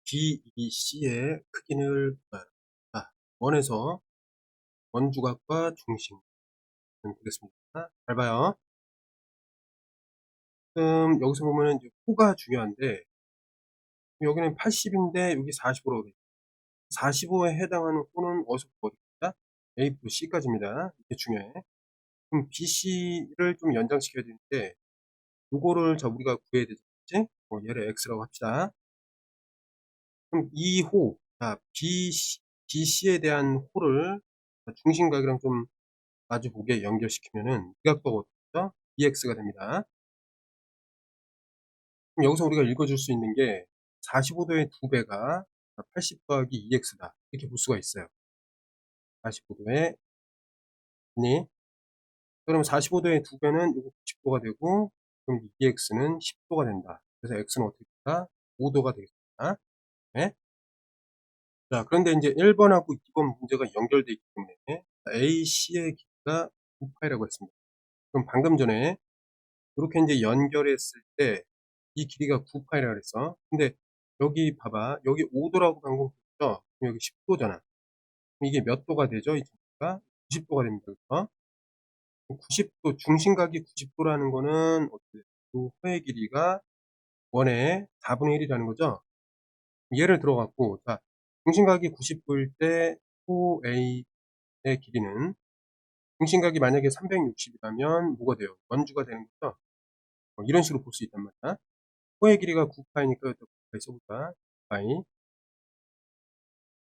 BEC의 크기를 구하라. 자, 원에서 원주각과 중심 보겠습니다. 잘 봐요. 지금 여기서 보면은 이제 호가 중요한데 여기는 80인데 여기 45라고 돼 있어요. 45에 해당하는 호는 어디서부터 어디까지다? A부터 C까지입니다. 이게 중요해. 그럼 BC를 좀 연장시켜야 되는데 요거를 자 우리가 구해야 되지. 얘를 X라고 합시다. 그럼 이 호, 자 BC에 대한 호를 중심각이랑 좀 마주보게 연결시키면은 이 각도가 어떻죠? EX가 됩니다. 그럼 여기서 우리가 읽어줄 수 있는 게 45도의 2배가 80 더하기 EX다. 이렇게 볼 수가 있어요. 45도의 네. 그럼 45도의 2배는 이거 90도가 되고 그럼 EX는 10도가 된다. 그래서 X는 어떻게 된다? 5도가 되겠습니다. 네. 자, 그런데 이제 1번하고 2번 문제가 연결되어 있기 때문에 AC의 길이가 9파이라고 했습니다. 그럼 방금 전에 이렇게 이제 연결했을 때 이 길이가 9파이라 그랬어. 근데 여기 봐봐. 여기 5도라고 방금 했죠? 여기 10도잖아. 이게 몇 도가 되죠? 이 길이가 90도가 됩니다. 그렇죠? 90도, 중심각이 90도라는 거는 어떻게 돼요? 그 호의 길이가 원의 4분의 1이라는 거죠? 예를 들어갖고, 자, 중심각이 90도일 때 호 A의 길이는 중심각이 만약에 360이라면 뭐가 돼요? 원주가 되는 거죠? 이런 식으로 볼 수 있단 말이야. 호의 길이가 9파이니까 9파이 써볼까? 9파이.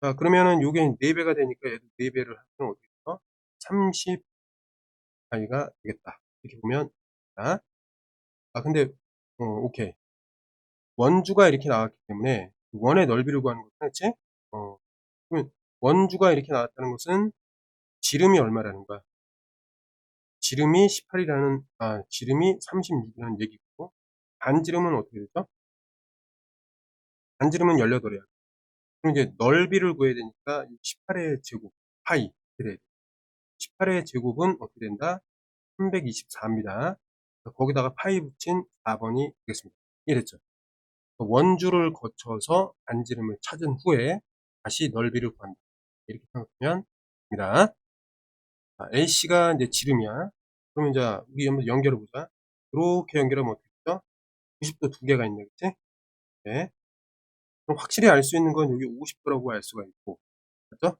자, 그러면은 요게 4배가 되니까 얘도 4배를 하면 어떻게 돼요? 30파이가 되겠다. 이렇게 보면, 자. 근데, 오케이. 원주가 이렇게 나왔기 때문에, 원의 넓이를 구하는 거죠. 그렇지? 그러면 원주가 이렇게 나왔다는 것은 지름이 얼마라는 거야? 지름이 18이라는, 지름이 36이라는 얘기고, 반지름은 어떻게 되죠? 반지름은 18이야. 그럼 이제 넓이를 구해야 되니까 18의 제곱, 파이. 그래. 18의 제곱은 어떻게 된다? 324입니다. 거기다가 파이 붙인 4번이 되겠습니다. 이랬죠. 원주를 거쳐서 반지름을 찾은 후에 다시 넓이를 구한다. 이렇게 생각하면 됩니다. AC가 이제 지름이야. 그러면 이제 우리 한번 연결해 보자. 이렇게 연결하면 어떻게 되죠? 90도 두 개가 있네, 그치? 네. 그럼 확실히 알 수 있는 건 여기 50도라고 알 수가 있고, 그렇죠?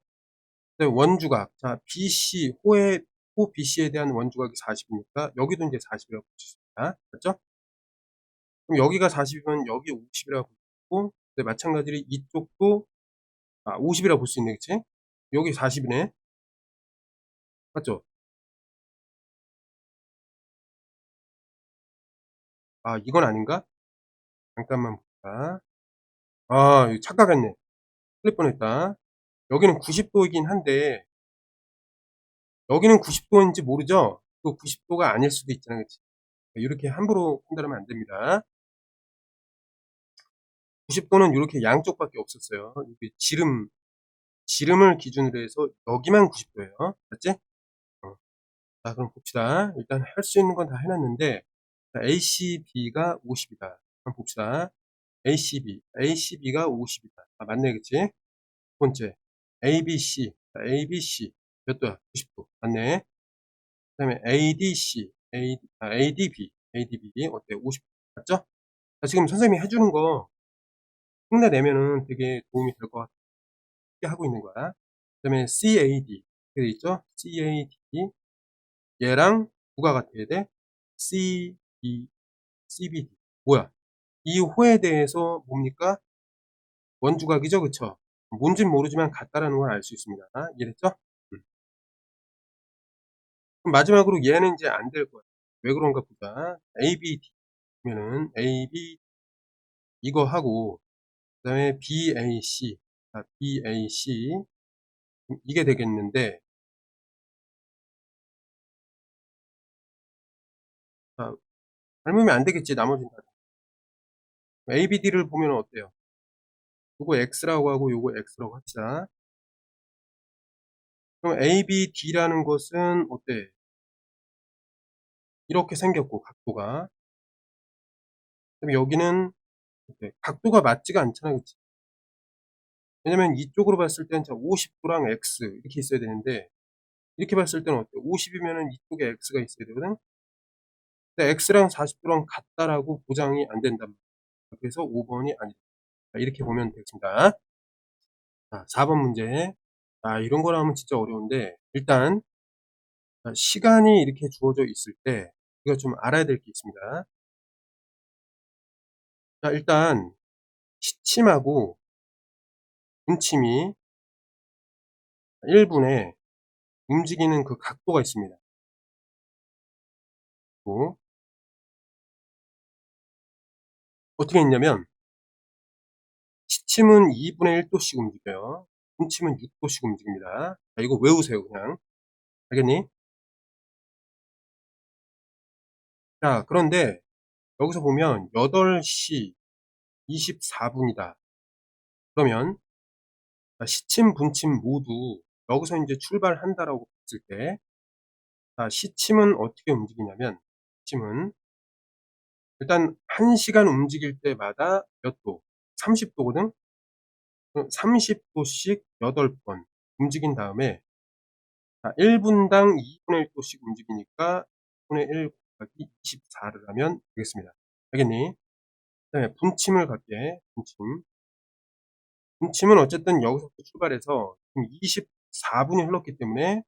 원주각, 자 BC 호 BC에 대한 원주각이 40이니까 여기도 이제 40이라고 볼 수 있습니다. 그렇죠? 그럼 여기가 40이면 여기 50이라고 볼 수 있고, 마찬가지로 이쪽도 50이라고 볼 수 있네, 그치? 여기 40이네, 맞죠? 이건 아닌가? 잠깐만 볼까? 이거 착각했네. 틀릴 뻔했다. 여기는 90도이긴 한데 여기는 90도인지 모르죠? 또 90도가 아닐 수도 있잖아, 그치? 이렇게 함부로 판단하면 안 됩니다. 90도는 이렇게 양쪽밖에 없었어요. 여기 지름을 기준으로 해서 여기만 90도예요. 맞지? 자, 그럼 봅시다. 일단 할 수 있는 건 다 해놨는데, ACB가 50이다. 한번 봅시다. ACB가 50이다. 맞네, 그치? 두 번째, ABC 몇 도야? 90도. 맞네. 그 다음에 ADC, ADB 어때요? 50도. 맞죠? 자, 지금 선생님이 해주는 거 흉내 내면은 되게 도움이 될 것 같게 하고 있는 거야. 그 다음에 CAD, 이렇게 있죠? CAD. 얘랑 누가 같아야 돼? CBD. 뭐야? 이 호에 대해서 뭡니까? 원주각이죠, 그쵸? 뭔진 모르지만 같다라는 걸 알 수 있습니다. 이해됐죠? 그럼 마지막으로 얘는 이제 안 될 거야. 왜 그런가 보자. ABD 면은 AB 이거 하고 그 다음에 BAC, BAC 이게 되겠는데, 닮으면 안 되겠지. 나머지는 다. ABD를 보면 어때요? 요거 X라고 하고 요거 X라고 합시다. 그럼 ABD라는 것은 어때? 이렇게 생겼고 각도가. 그럼 여기는 어때? 각도가 맞지가 않잖아, 그치? 왜냐면 이쪽으로 봤을 때는 자 50도랑 X 이렇게 있어야 되는데 이렇게 봤을 때는 어때요? 50 이면은 이쪽에 X가 있어야 되거든. 근데 X랑 40도랑 같다라고 보장이 안 된단 말이에요. 그래서 5 번이 아니다. 자 이렇게 보면 되겠습니다. 자 4번 문제. 아 이런 거 나오면 진짜 어려운데 일단 시간이 이렇게 주어져 있을 때 우리가 좀 알아야 될 게 있습니다. 자 일단 시침하고 분침이 1 분에 움직이는 그 각도가 있습니다. 뭐 어떻게 있냐면 시침은 2분의 1 도씩 움직여요. 분침은 6 도씩 움직입니다. 자 이거 외우세요 그냥. 알겠니? 자 그런데 여기서 보면 8시 24 분이다. 그러면 시침, 분침 모두 여기서 인제 출발한다라고 봤을 때 시침은 어떻게 움직이냐면 시침은 일단 1 시간 움직일 때마다 몇 도? 30 도거든. 그럼 30 도씩 8번 움직인 다음에 1 분당 2분의 1 도씩 움직이니까 2분의 1 곱하기 24를 하면 되겠습니다. 알겠니? 그다음에 분침을 갈게. 분침. 분침은 어쨌든 여기서부터 출발해서 지금 24 분이 흘렀기 때문에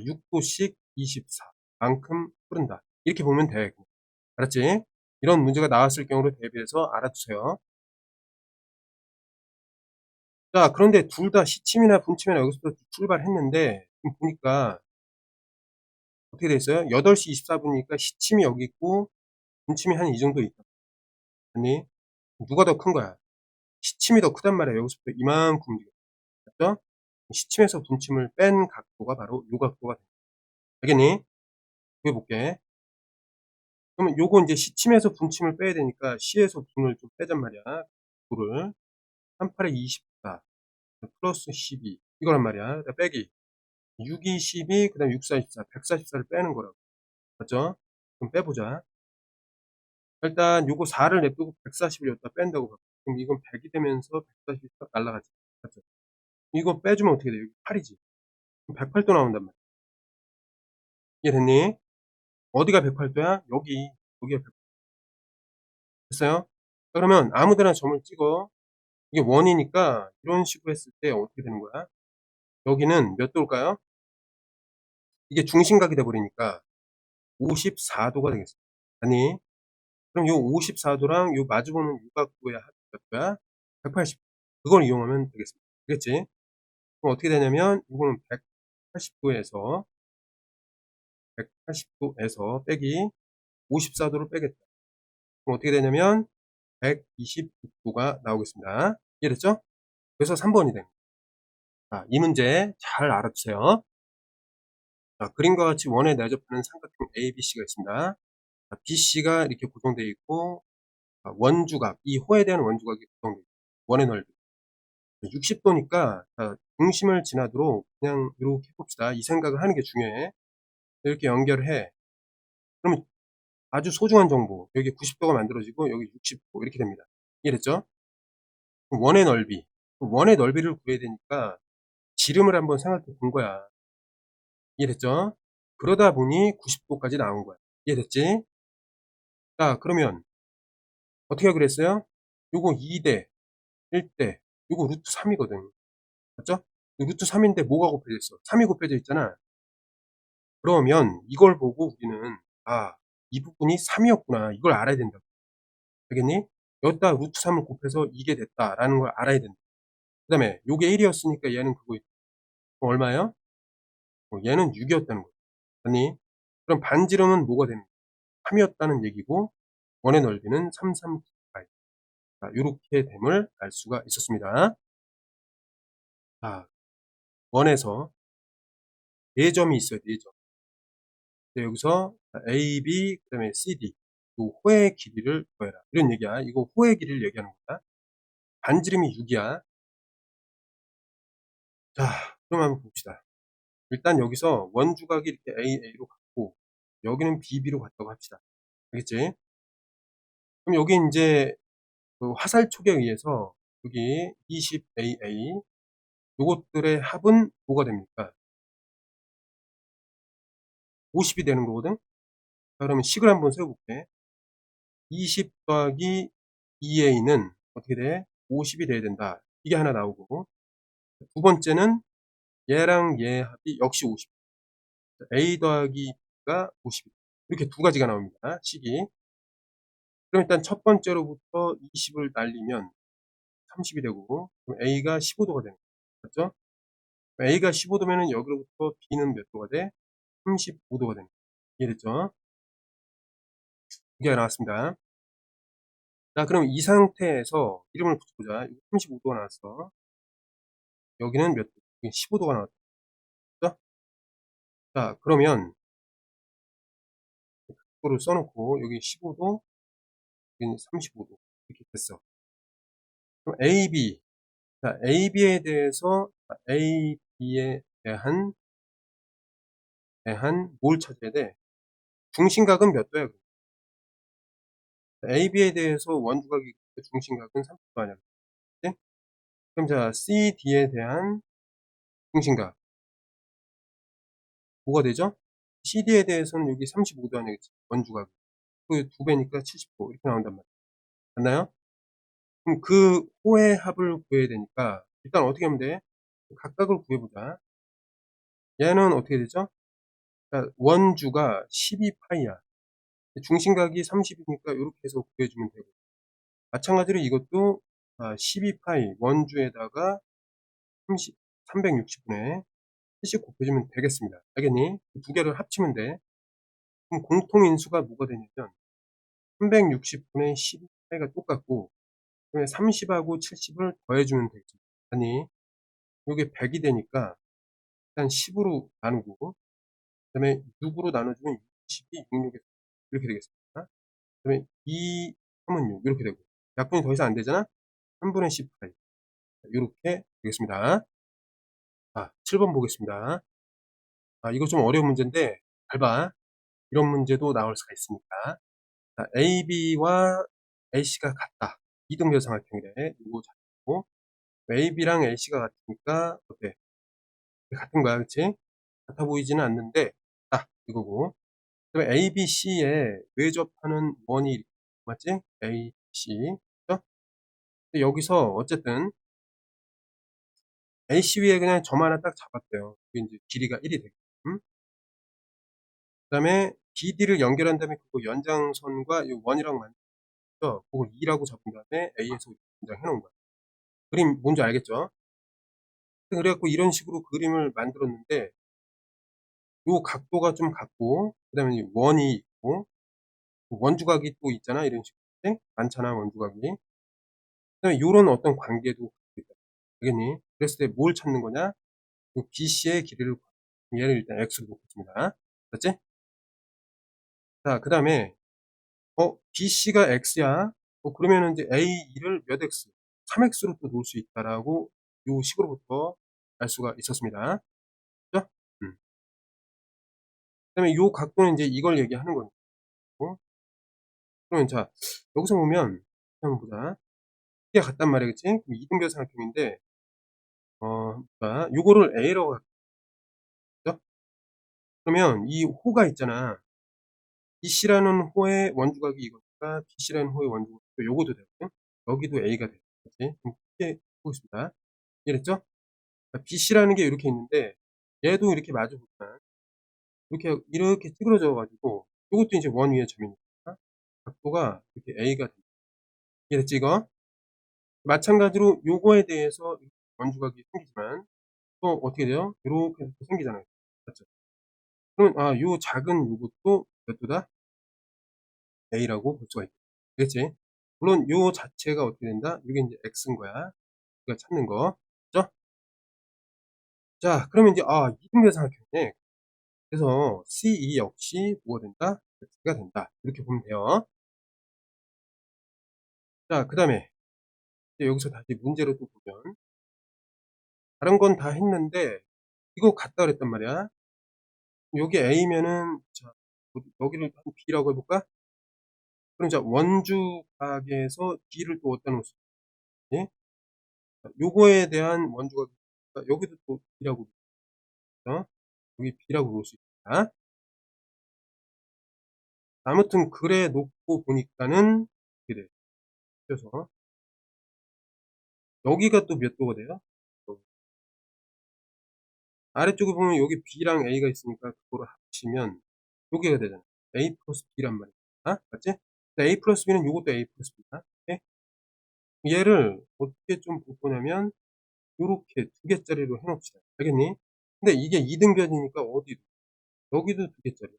6 도씩 24 만큼 흐른다. 이렇게 보면 돼. 알았지? 이런 문제가 나왔을 경우를 대비해서 알아두세요. 자 그런데 둘 다 시침이나 분침이나 여기서부터 출발했는데 지금 보니까 어떻게 돼 있어요? 8시 24 분이니까 시침이 여기 있고 분침이 한 이 정도 있다. 아니 누가 더 큰 거야? 시침이 더 크단 말이야. 여기서부터 이만큼 움직여. 맞죠? 시침에서 분침을 뺀 각도가 바로 요 각도가 돼. 알겠니? 그래 볼게. 그러면 요거 인제 시침에서 분침을 빼야 되니까 시에서 분을 좀 빼잔 말이야. 분을 38에 24 플러스 12 이거란 말이야. 그다음 빼기 6, 2, 12 그다음에 6, 4, 24 144를 빼는 거라고. 맞죠? 그럼 빼보자. 일단 요거 4를 냅두고 140을 여기다 뺀다고 봐. 그럼 이건 100이 되면서 140이 딱 날라가지. 맞죠? 이거 빼주면 어떻게 돼? 여기 8이지. 그럼 108도 나온단 말이야. 이해됐니? 어디가 108도야? 여기가 108 됐어요? 자 그러면 아무 데나 점을 찍어. 이게 원이니까 이런 식으로 했을 때 어떻게 되는 거야? 여기는 몇 도일까요? 이게 중심각이 돼 버리니까 54 도가 되겠어. 아니 그럼 요 54 도랑 요 마주보는 요 각도의 합이 몇 도야? 180. 그걸 이용하면 되겠습니다. 알겠지? 그럼 어떻게 되냐면 이거는 180 도에서 180 도에서 빼기 54 도를 빼겠다. 그럼 어떻게 되냐면 126 도가 나오겠습니다. 이해됐죠? 그래서 3 번이 됩니다. 자, 이 문제 잘 알아두세요. 자, 그림과 같이 원에 내접하는 삼각형 ABC가 있습니다. 자, BC가 이렇게 구성되어 있고 원주각, 이 호에 대한 원주각이 구성되어 있고 원의 넓이 60도니까 중심을 지나도록 그냥 이렇게 봅시다. 이 생각을 하는 게 중요해. 이렇게 연결을 해. 그러면 아주 소중한 정보 여기 90도가 만들어지고 여기 60도 이렇게 됩니다. 이해됐죠? 그럼 원의 넓이. 원의 넓이를 구해야 되니까 지름을 한번 생각해 본 거야. 이해됐죠? 그러다 보니 90도까지 나온 거야. 이해됐지? 자 그러면 어떻게 하기로 했어요? 요거 2대 1대 요거 루트 3이거든. 맞죠? 루트 3인데 뭐가 곱해져 있어? 3이 곱해져 있잖아. 그러면 이걸 보고 우리는 '아 이 부분이 3이었구나.' 이걸 알아야 된다고. 알겠니? 여기다 루트 3을 곱해서 이게 됐다라는 걸 알아야 된다. 그다음에 요게 1이었으니까 얘는 그거 그럼 얼마예요? 얘는 6이었다는 거죠. 아니 그럼 반지름은 뭐가 되는 거야? 3이었다는 얘기고 원의 넓이는 339파이. 자 요렇게 됨을 알 수가 있었습니다. 자 원에서 4 점이 있어요. 4 점. 근데 여기서 AB 그다음에 CD 요 호의 길이를 구해라. 이런 얘기야. 이거 호의 길이를 얘기하는 거야. 반지름이 6이야. 자 그럼 한번 봅시다. 일단 여기서 원주각이 이렇게 AA로 갔고 여기는 BB로 갔다고 합시다. 알겠지? 그럼 여기 인제 그 화살촉에 의해서 여기 20AA 요것들의 합은 뭐가 됩니까? 50이 되는 거거든. 자, 그러면 식을 한번 세워볼게. 20 더하기 2a는 어떻게 돼? 50이 돼야 된다. 이게 하나 나오고, 두 번째는 얘랑 얘 합이 역시 50. a 더하기 b가 50. 이렇게 두 가지가 나옵니다. 식이. 그럼 일단 첫 번째로부터 20을 날리면 30이 되고, 그럼 a가 15도가 되는 거죠. 맞죠? a가 15도면은 여기로부터 b는 몇 도가 돼? 35도가 되는 거죠. 이해됐죠? 두 개가 나왔습니다. 자, 그럼 이 상태에서 이름을 붙여보자. 35도가 나왔어. 여기는 몇 도? 15도가 나왔죠. 자, 그러면 이거를 써놓고 여기 15도, 여기 35도 이렇게 됐어. 그럼 AB, 자, AB에 대해서 AB에 대한 뭘 찾아야 돼? 중심각은 몇 도야? AB에 대해서 원주각이 중심각은 30도 아니야? 그치? 그럼 자, CD에 대한 중심각 뭐가 되죠? CD에 대해서는 여기 35도 아니야? 원주각. 그 2배니까 70도 이렇게 나온단 말이야. 맞나요? 그럼 그 호의 합을 구해야 되니까 일단 어떻게 하면 돼? 각각을 구해보자. 얘는 어떻게 되죠? 그러니까 원주가 12파이야. 중심각이 30이니까 이렇게 해서 구해주면 되고, 마찬가지로 이것도 12파이 원주에다가 360분의 70 곱해주면 되겠습니다. 알겠니? 두 개를 합치면 돼. 그럼 공통인수가 뭐가 되냐면 360분의 12파이가 똑같고, 그다음에 30하고 70을 더해주면 되겠죠. 아니, 이게 100이 되니까 일단 10으로 나누고, 그 다음에 6으로 나눠주면 60이 66에서 이렇게 되겠습니다. 그 다음에 2, 3은 6 이렇게 되고, 약분이 더 이상 안 되잖아? 3분의 18 이렇게 되겠습니다. 자, 7번 보겠습니다. 이거 좀 어려운 문제인데 잘 봐. 이런 문제도 나올 수가 있으니까. 자, AB와 AC가 같다. 이등변삼각형이래. 이거 잘 보고, AB랑 AC가 같으니까 어때? 같은 거야, 그치? 같아 보이지는 않는데, 이거고. 그다음에 ABC에 외접하는 원이 맞지? AC. 그죠? 근데 여기서 어쨌든 AC 위에 그냥 점 하나 딱 잡았대요. 그게 이제 길이가 1이 되고. 그다음에 BD를 연결한 다음에 그거 연장선과 이 원이랑 만들어서 그걸 2라고 잡은 다음에 A에서 연장해 놓은 거야. 그림 뭔지 알겠죠? 그래갖고 이런 식으로 그림을 만들었는데 요 각도가 좀 같고, 그다음에 원이 있고, 원주각이 또 있잖아. 이런 식으로 많잖아, 원주각이. 그다음에 요런 어떤 관계도 있다. 알겠니? 그랬을 때 뭘 찾는 거냐? 요 BC의 길이를 얘를 일단 X로 놓겠습니다. 맞지? 자, 그 다음에 BC가 X야. 그러면은 이제 A2를 몇 X? 3X로 또 놓을 수 있다라고 요 식으로부터 알 수가 있었습니다. 그죠? 그 다음에 요 각도는 이제 이걸 얘기하는 거고. 그러면 자, 여기서 보면 한번 보자. 이게 같단 말이야, 그치? 그럼 이등변삼각형인데, 자, 요거를 A라고 할게요. 그러면 이 호가 있잖아. BC라는 호의 원주각이 이거니까 BC라는 호의 원주각이 요거도 되거든. 여기도 A가 돼. 그치? 그럼 크게 보겠습니다. 이해됐죠? BC라는 게 이렇게 있는데 얘도 이렇게 마주보면 이렇게 찌그러져 가지고 이것도 이제 원 위에 점이니까 각도가 이렇게 A가 됩니다. 이해됐지 이거? 마찬가지로 요거에 대해서 원주각이 생기지만 또 어떻게 돼요? 이렇게 생기잖아요. 맞죠? 그러면 요 작은 요것도 몇 도다? A라고 볼 수가 있다. 그렇지? 물론 요 자체가 어떻게 된다? 이게 이제 X인 거야. 우리가 찾는 거. 그죠? 자, 그러면 이제 이등변삼각형이네. 그래서 C2 역시 뭐가 된다? X가 된다. 이렇게 보면 돼요. 자, 그 다음에 여기서 다시 문제로 또 보면 다른 건 다 했는데 이거 같다 그랬단 말이야. 여기 A면은 자, 여기를 한 B라고 해볼까? 그럼 자, 원주각에서 B를 또 어디다 놓을 수 있지? 요거에 대한 원주가 여기도 또 B라고 그러죠. 여기 B라고 볼 수 있다. 아무튼 그래 놓고 보니까는 이렇게 돼요. 그래서 여기가 또 몇 도가 돼요? 아래쪽에 보면 여기 B랑 A가 있으니까 그거를 합치면 요게가 되잖아. A 플러스 B란 말이야. 맞지? A 플러스 B는 요것도 A 플러스 B다. 오케이? 얘를 어떻게 좀 볼 거냐면 요렇게 2개짜리로 해 놓읍시다. 알겠니? 근데 이게 2등변이니까 어디도 여기도 2개짜리.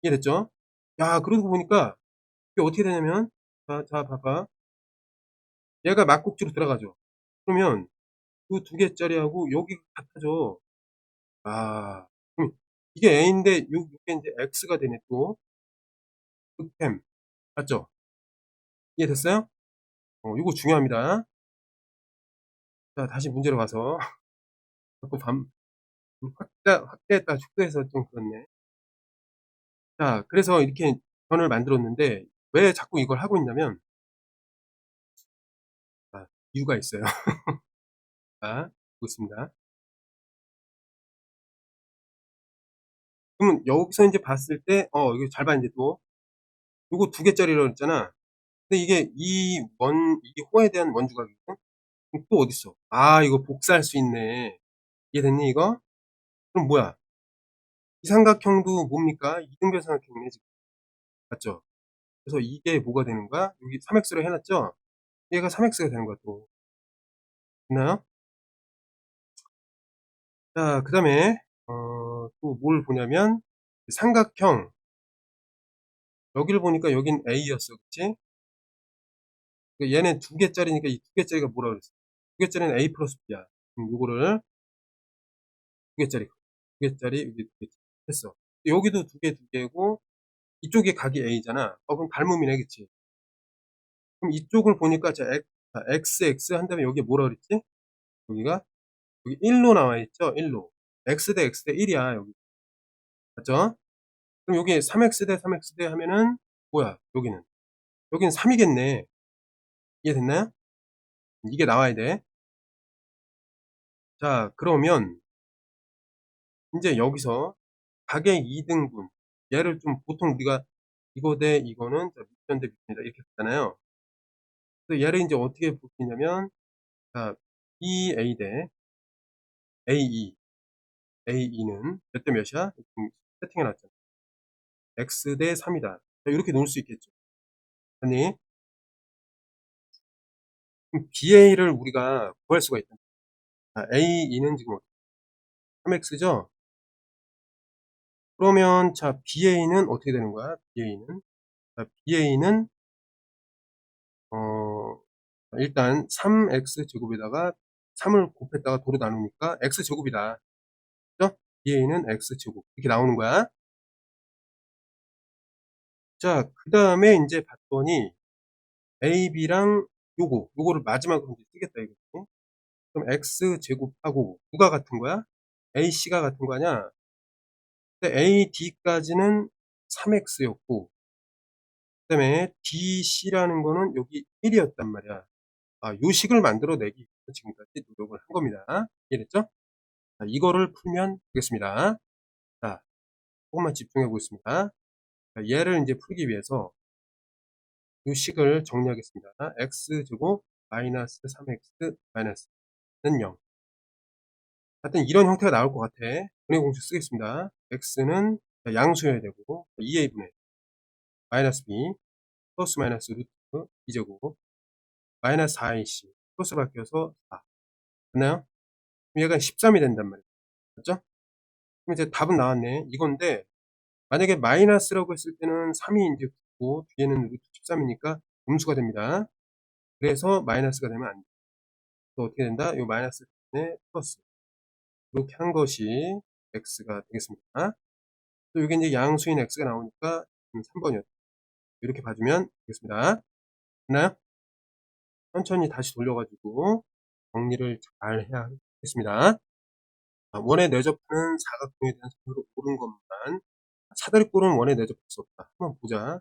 이해됐죠? 야, 그러고 보니까 이게 어떻게 되냐면 자 봐봐. 얘가 막국지로 들어가죠. 그러면 그 2개짜리하고 여기가 같아져. 아, 그럼 이게 A인데 요게 인제 X가 되네 또. 극템. 맞죠? 이해됐어요? 요거 중요합니다. 자, 다시 문제로 가서 자꾸 확대했다가 축소해서 좀 그렇네. 자, 그래서 이렇게 변을 만들었는데 왜 자꾸 이걸 하고 있냐면 이유가 있어요. 자, 보겠습니다. 그러면 여기서 인제 봤을 때 이거 잘 봐 인제 또. 요거 2개짜리라고 그랬잖아. 근데 이게 호에 대한 원주각이거든. 그럼 또 어딨어? 이거 복사할 수 있네. 이해됐니 이거? 그럼 뭐야? 이 삼각형도 뭡니까? 이등변 삼각형이네 지금. 맞죠? 그래서 이게 뭐가 되는 거야? 여기 3x로 해 놨죠? 얘가 3x가 되는 거야 또. 됐나요? 자, 그다음에 또 뭘 보냐면 삼각형 여기를 보니까 여긴 A였어. 그치? 얘는 2개짜리니까 이 2개짜리가 뭐라 그랬어? 2개짜리는 A 플러스 B야. 그럼 요거를 2개짜리, 2개짜리, 여기 2개짜리 했어. 여기도 2개고 이쪽이 각이 A잖아. 그럼 닮음이네. 그치? 그럼 이쪽을 보니까 X 한 다음에 여기에 뭐라 그랬지? 여기가 여기 1로 나와 있죠? 1로. X 대 X 대 1이야, 여기. 맞죠? 그럼 여기 3X 대 3X 대 하면은 뭐야? 여기는 3이겠네. 이해됐나요? 이게 나와야 돼. 자, 그러면 인제 여기서 각의 2등분 얘를 좀 보통 우리가 이거 대 이거는 밑변 대 밑변이다 이렇게 했잖아요. 그래서 얘를 인제 어떻게 볼 수 있냐면 자, BA 대 AE, AE는 몇 대 몇이야? 지금 세팅해 놨잖아. X 대 3이다. 자, 요렇게 놓을 수 있겠죠. 아니, 그럼 BA를 우리가 구할 수가 있다. 자, AE는 지금 3X죠? 그러면 자, BA는 어떻게 되는 거야? BA는 자, BA는 어 일단 3x 제곱에다가 3을 곱했다가 도로 나누니까 x 제곱이다. 그죠? BA는 x 제곱 이렇게 나오는 거야. 자, 그 다음에 이제 봤더니 AB랑 요거를 마지막으로 이제 쓰겠다 이거지. 그럼 x 제곱하고 누가 같은 거야? AC가 같은 거냐? 근데 AD까지는 3x였고 그다음에 DC라는 거는 여기 1이었단 말이야. 요 식을 만들어내기 위해서 지금까지 노력을 한 겁니다. 이해됐죠? 자, 이거를 풀면 되겠습니다. 자, 조금만 집중해 보겠습니다. 자, 얘를 이제 풀기 위해서 요 식을 정리하겠습니다. x제곱 마이너스 3x 마이너스는 0. 하여튼 이런 형태가 나올 것 같아. 분의 공식 쓰겠습니다. x는 양수여야 되고 2a분의 마이너스 b 플러스 마이너스 루트 2제곱 마이너스 4ac 플러스 바뀌어서 4. 됐나요? 그럼 얘가 13이 된단 말이에요. 맞죠? 그럼 이제 답은 나왔네. 이건데 만약에 마이너스라고 했을 때는 3이 이제 붙고 뒤에는 루트 13이니까 음수가 됩니다. 그래서 마이너스가 되면 안 돼. 또 어떻게 된다? 이 마이너스 에 플러스. 이렇게 한 것이 x가 되겠습니다. 또 이게 이제 양수인 x가 나오니까 3번이었죠. 이렇게 봐주면 되겠습니다. 됐나요? 천천히 다시 돌려가지고 정리를 잘 해야 하겠습니다. 원의 내접하는 사각형에 대한 선으로 옳은 것만 사다리꼴은 원에 내접할 수 없다. 한번 보자.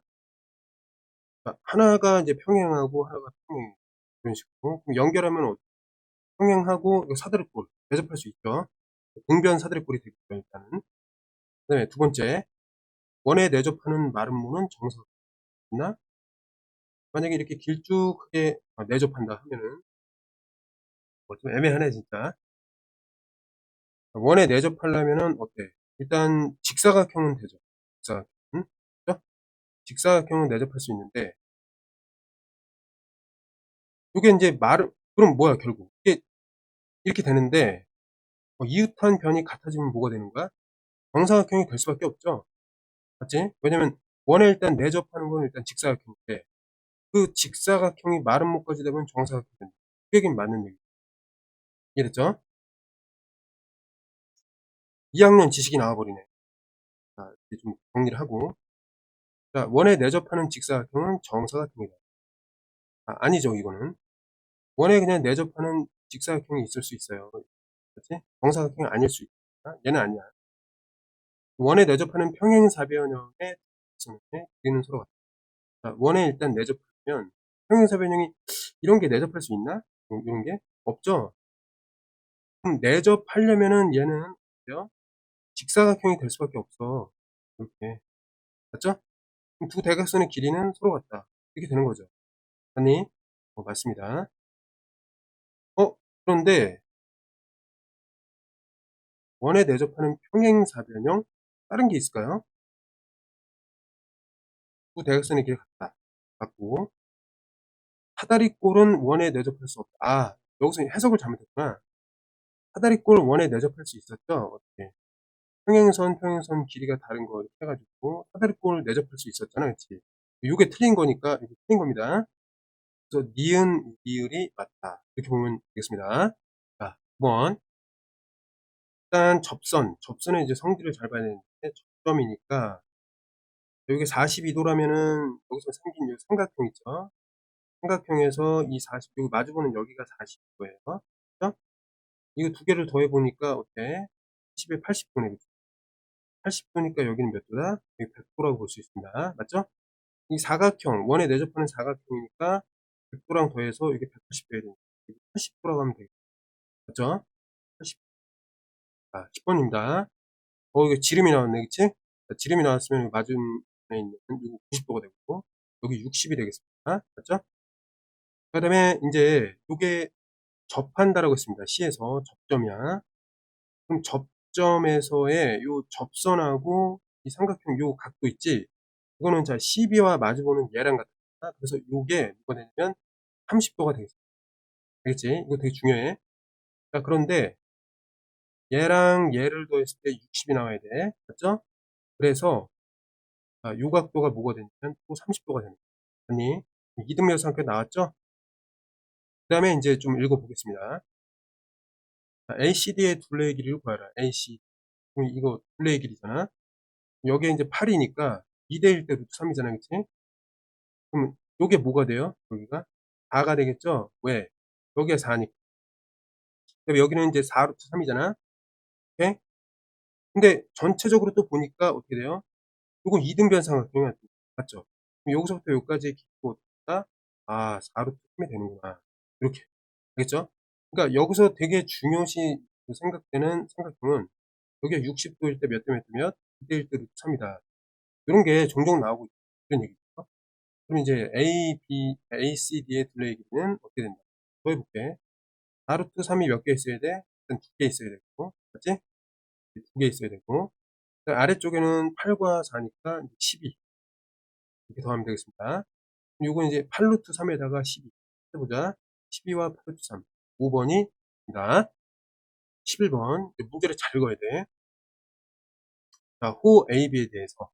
하나가 이제 평행하고 하나가 평행 이런 식으로 그럼 연결하면 평행하고 요 사다리꼴 대접할 수 있죠. 등변 사다리꼴이 되겠죠, 일단은. 그다음에 두 번째, 원에 내접하는 마름모는 정사각형이나 만약에 이렇게 길쭉하게 내접한다 하면은 좀 애매하네 진짜. 원에 내접하려면은 어때? 일단 직사각형은 되죠. 직사각형. 그죠? 직사각형은 내접할 수 있는데 요게 인제 마름 그럼 뭐야 결국. 이게 이렇게 되는데 이웃한 변이 같아지면 뭐가 되는 거야? 정사각형이 될 수밖에 없죠. 맞지? 왜냐면 원에 일단 내접하는 건 일단 직사각형인데 그 직사각형이 마름모까지 되면 정사각형이 된다. 그 얘기는 맞는 얘기죠. 이해됐죠? 2학년 지식이 나와 버리네. 자, 이제 좀 정리를 하고. 자, 원에 내접하는 직사각형은 정사각형이다. 아니죠, 이거는. 원에 그냥 내접하는 직사각형이 있을 수 있어요. 그렇지? 정사각형이 아닐 수 있다. 얘는 아니야. 원에 내접하는 평행사변형의 특성에 길이는 서로 같다. 자, 원에 일단 내접하면 평행사변형이 이런 게 내접할 수 있나? 이런 게 없죠. 그럼 내접하려면은 얘는 어때요? 직사각형이 될 수밖에 없어. 이렇게. 맞죠? 그럼 두 대각선의 길이는 서로 같다. 이렇게 되는 거죠. 아니, 맞습니다. 그런데 원에 내접하는 평행사변형 다른 게 있을까요? 두 대각선의 길이 같다. 같고 사다리꼴은 원에 내접할 수 없다. 여기서 해석을 잘못했구나. 사다리꼴 원에 내접할 수 있었죠. 어떻게 평행선 길이가 다른 거 이렇게 해가지고 사다리꼴 내접할 수 있었잖아, 그렇지? 요게 틀린 거니까 이게 틀린 겁니다. 그래서 니은 리을이 맞다. 이렇게 보면 되겠습니다. 자, 9번. 일단 접선의 이제 성질을 잘 봐야 되는데 접점이니까 여기 42도라면은 여기서 생긴 요 삼각형 있죠. 삼각형에서 이 40도 마주보는 여기가 40도예요. 그죠? 이거 두 개를 더해 보니까 어때? 70에 80도네. 80도니까 여기는 몇 도다? 여기 100도라고 볼 수 있습니다. 맞죠? 이 사각형, 원에 내접하는 사각형이니까 100도랑 더해서 이게 180도야 되니까 80도라고 하면 되겠죠. 맞죠? 80. 아, 10번입니다. 이거 지름이 나왔네, 그치? 자, 지름이 나왔으면 맞은편에 있는 이거 90도가 되고, 여기 60이 되겠습니다. 맞죠? 그 다음에 이제 요게 접한다라고 했습니다. 시에서 접점이야. 그럼 접점에서의 요 접선하고 이 삼각형 요 각도 있지? 이거는 자, CB와 마주보는 얘랑 같다. 그래서 요게 뭐가 되냐면 30도가 되겠습니다. 알겠지? 이거 되게 중요해. 자, 그런데 얘랑 얘를 더했을 때 60이 나와야 돼. 맞죠? 그래서 요 각도가 뭐가 되냐면 또 30도가 되는 거야. 아니, 이등변상표 나왔죠? 그 다음에 이제 좀 읽어보겠습니다. 자, ACD의 둘레의 길이를 구하라. AC. 그럼 이거 둘레의 길이잖아. 여기에 이제 8이니까 2대1 대 루트 3이잖아. 그치? 그럼 요게 뭐가 돼요? 여기가? 4가 되겠죠? 왜? 여기가 4니까. 그럼 여기는 이제 4 루트 3이잖아. 오케이? 근데 전체적으로 또 보니까 어떻게 돼요? 요건 이등변 삼각형이야. 맞죠? 그럼 여기서부터 여기까지의 길이가 4 루트 3이 되는구나. 이렇게. 알겠죠? 그러니까 여기서 되게 중요시 생각되는 삼각형은 여기가 60도일 때 몇 대 몇 대 몇? 2대1 대 루트 3이다. 이런 게 종종 나오고 있다. 이런 얘기죠. 그럼 이제 ACD의 둘레의 길이는 어떻게 된다? 더 해볼게. 4 루트 3이 몇 개 있어야 돼? 일단 2개 있어야 되고. 맞지? 2개 있어야 되고. 아래쪽에는 8과 4니까 12. 이렇게 더하면 되겠습니다. 요건 이제 8 루트 3에다가 12. 해보자. 12와 8 루트 3. 5번이입니다. 11번. 문제를 잘 읽어야 돼. 자, 호 AB에 대해서.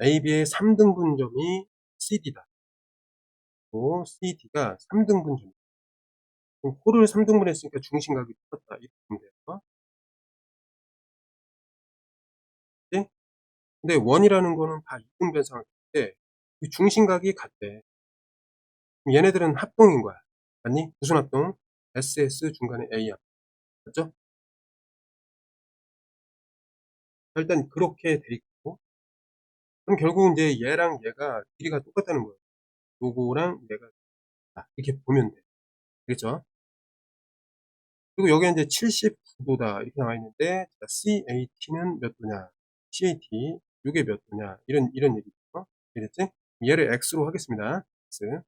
AB의 3등분점이 CD다. 또 CD가 3등분점. 호를 3등분 했으니까 중심각이 똑같다. 이렇게 보면 돼요. 그치? 근데 원이라는 거는 다 이등변상인데 중심각이 같대. 그럼 얘네들은 합동인 거야. 맞니? 무슨 합동? SS 중간에 A 합동. 맞죠? 일단 그렇게 돼 있고 그럼 결국은 이제 얘랑 얘가 길이가 똑같다는 거예요. 요거랑 얘가 이렇게 보면 돼. 알겠죠? 그리고 여기에 이제 79도다 이렇게 나와 있는데 자, CAT는 몇 도냐? CAT 요게 몇 도냐? 이런 얘기죠. 이랬지? 얘를 X로 하겠습니다. X.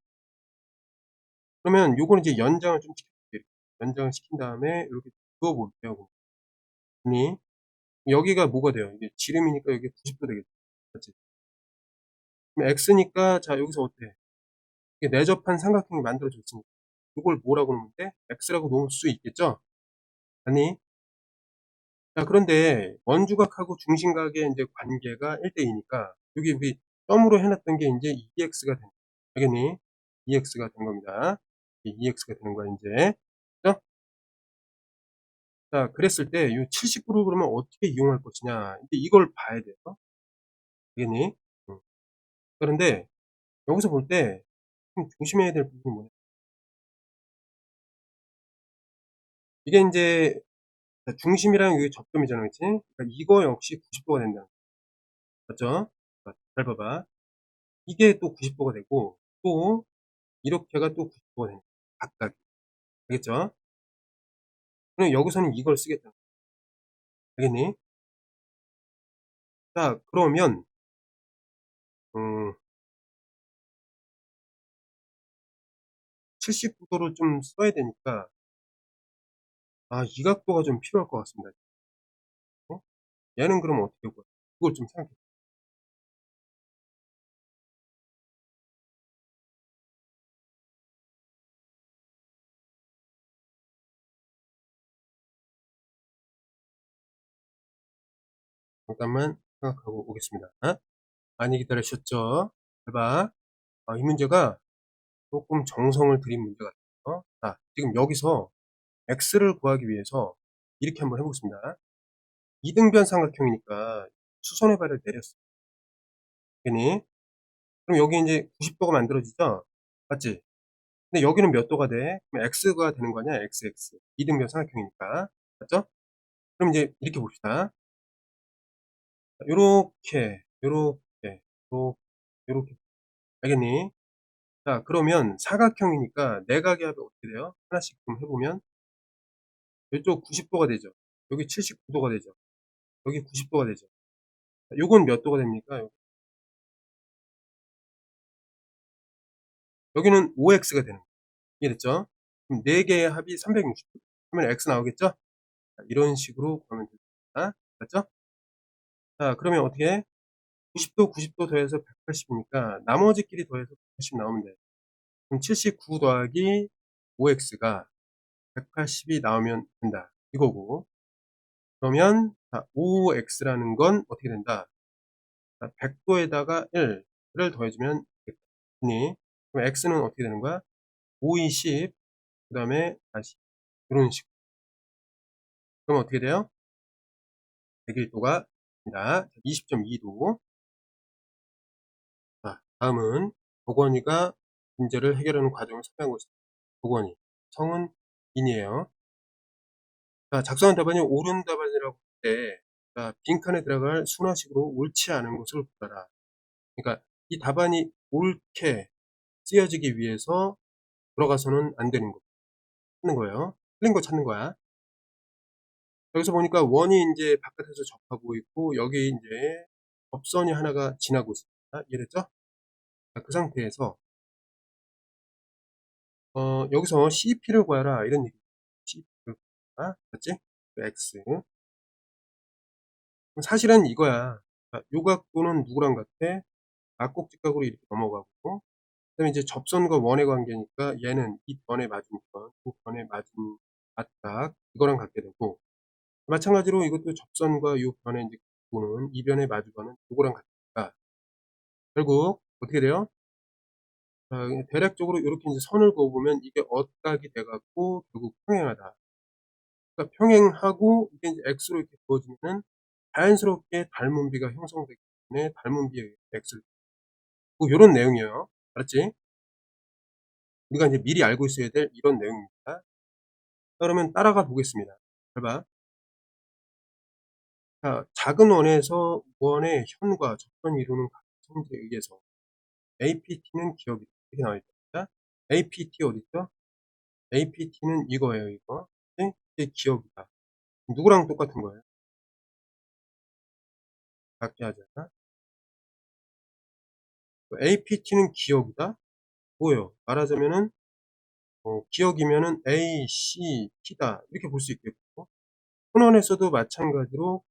그러면 요거는 이제 연장을 좀 시켜볼게요. 연장을 시킨 다음에 이렇게 그어 볼게요. 니 여기가 뭐가 돼요? 이게 지름이니까 여기 90도 되겠죠. 맞지? 그럼 X니까 자 여기서 어때? 이게 내접한 삼각형이 만들어졌으니까 이걸 뭐라고 놓으면 돼? X라고 놓을 수 있겠죠? 아니 자 그런데 원주각하고 중심각의 인제 관계가 1 대 2 니까 여기 우리 점으로 해 놨던 게 인제 2x가 된 알겠니? 2x가 된 겁니다. 이게 2x가 되는 거야 인제. 그죠? 자 그랬을 때 요 79를 그러면 어떻게 이용할 것이냐 이제 이걸 봐야 돼요. 알겠니? 음. 그런데 여기서 볼 때 좀 조심해야 될 부분이 뭐냐 이게 인제 자 중심이랑 이게 접점이잖아. 그치? 그러니까 이거 역시 90 도가 된다는 거 맞죠? 자 잘 봐봐. 이게 또 90 도가 되고 또 이렇게가 또 90 도가 되는 거야 각각이. 알겠죠? 그럼 여기서는 이걸 쓰겠다. 알겠니? 자 그러면 음 79 도를 좀 써야 되니까 이 각도가 좀 필요할 것 같습니다. 어? 얘는 그럼 어떻게 구할 그걸 좀 생각해 잠깐만 생각하고 오겠습니다. 많이 기다리셨죠? 잘 봐. 이 문제가 쪼끔 정성을 들인 문제 같아요. 자 지금 여기서 x를 구하기 위해서 이렇게 한번 해 보겠습니다. 이등변 삼각형이니까 수선의 발을 내렸어요. 괜히. 그럼 여기 인제 90 도가 만들어지죠? 맞지? 근데 여기는 몇 도가 돼? 그럼 x가 되는 거 아니야? XX. 이등변 삼각형이니까. 맞죠? 그럼 이제 이렇게 봅시다. 요렇게, 요렇게, 요렇게. 알겠니? 자, 그러면 사각형이니까 내각의 합이 어떻게 돼요? 하나씩 좀 해보면 요쪽 90도가 되죠. 여기 79도가 되죠. 여기 90도가 되죠. 요건 몇 도가 됩니까? 여기는 5x가 되는 거예요. 이해됐죠? 그럼 4개의 합이 360도. 그러면 x 나오겠죠? 자, 이런 식으로 구하면 됩니다. 맞죠? 자, 그러면 어떻게 해? 90도, 90도 더해서 180이니까 나머지끼리 더해서 180 나오면 돼. 그럼 79 더하기 5x가 180이 나오면 된다. 이거고. 그러면 자, 5x라는 건 어떻게 된다? 자, 100도에다가 1을 더해주면 되겠니? 그럼 x는 어떻게 되는 거야? 5, 20, 그 다음에 다시 이런 식으로. 그럼 어떻게 돼요? 101도가 됩니다. 20.2도. 자, 다음은 도건이가 문제를 해결하는 과정을 설명하고 있습니다. 도건이. 성은 인이에요. 자, 작성한 답안이 옳은 답안이라고 할 때, 자, 빈칸에 들어갈 순화식으로 옳지 않은 것을 구하라. 그러니까 이 답안이 옳게 쓰여지기 위해서 들어가서는 안 되는 거 찾는 거예요. 틀린 거 찾는 거야. 여기서 보니까 원이 이제 바깥에서 접하고 있고 여기 이제 접선이 하나가 지나고 있습니다. 이해됐죠? 자, 그 상태에서 여기서 CP를 구하라 이런 얘기. CP를 구하라. 맞지? 그 X. 사실은 이거야. 자, 요 각도는 누구랑 같아? 막곡직각으로 이렇게 넘어가고 그다음에 이제 접선과 원의 관계니까 얘는 이 변에 맞으니까 그 변에 맞은 맞각 이거랑 같게 되고 마찬가지로 이것도 접선과 이 변의 이제 각도는 이 변에 마주가는 요거랑 같으니까 결국 어떻게 돼요? 대략적으로 이렇게 이제 선을 그어보면 이게 억각이 돼 갖고 결국 평행하다. 그러니까 평행하고 이게 이제 x로 이렇게 그어지면은 자연스럽게 닮은비가 형성되기 때문에 닮은비에 의해서 x를 뭐 요런 내용이에요. 알았지? 우리가 이제 미리 알고 있어야 될 이런 내용입니다. 자, 그러면 따라가 보겠습니다. 잘 봐. 자, 작은 원에서 원의 현과 접선이 이루는 각성제에 의해서 APT는 기억이다. 이렇게 나와 있다. APT 어디 있죠? APT는 이거예요, 이거. 네? 이게 기억이다. 누구랑 똑같은 거예요? 같게 하자. APT는 기억이다? 뭐예요? 말하자면은 기억이면은 A, C, T다 이렇게 볼 수 있겠고, 혼원에서도 마찬가지로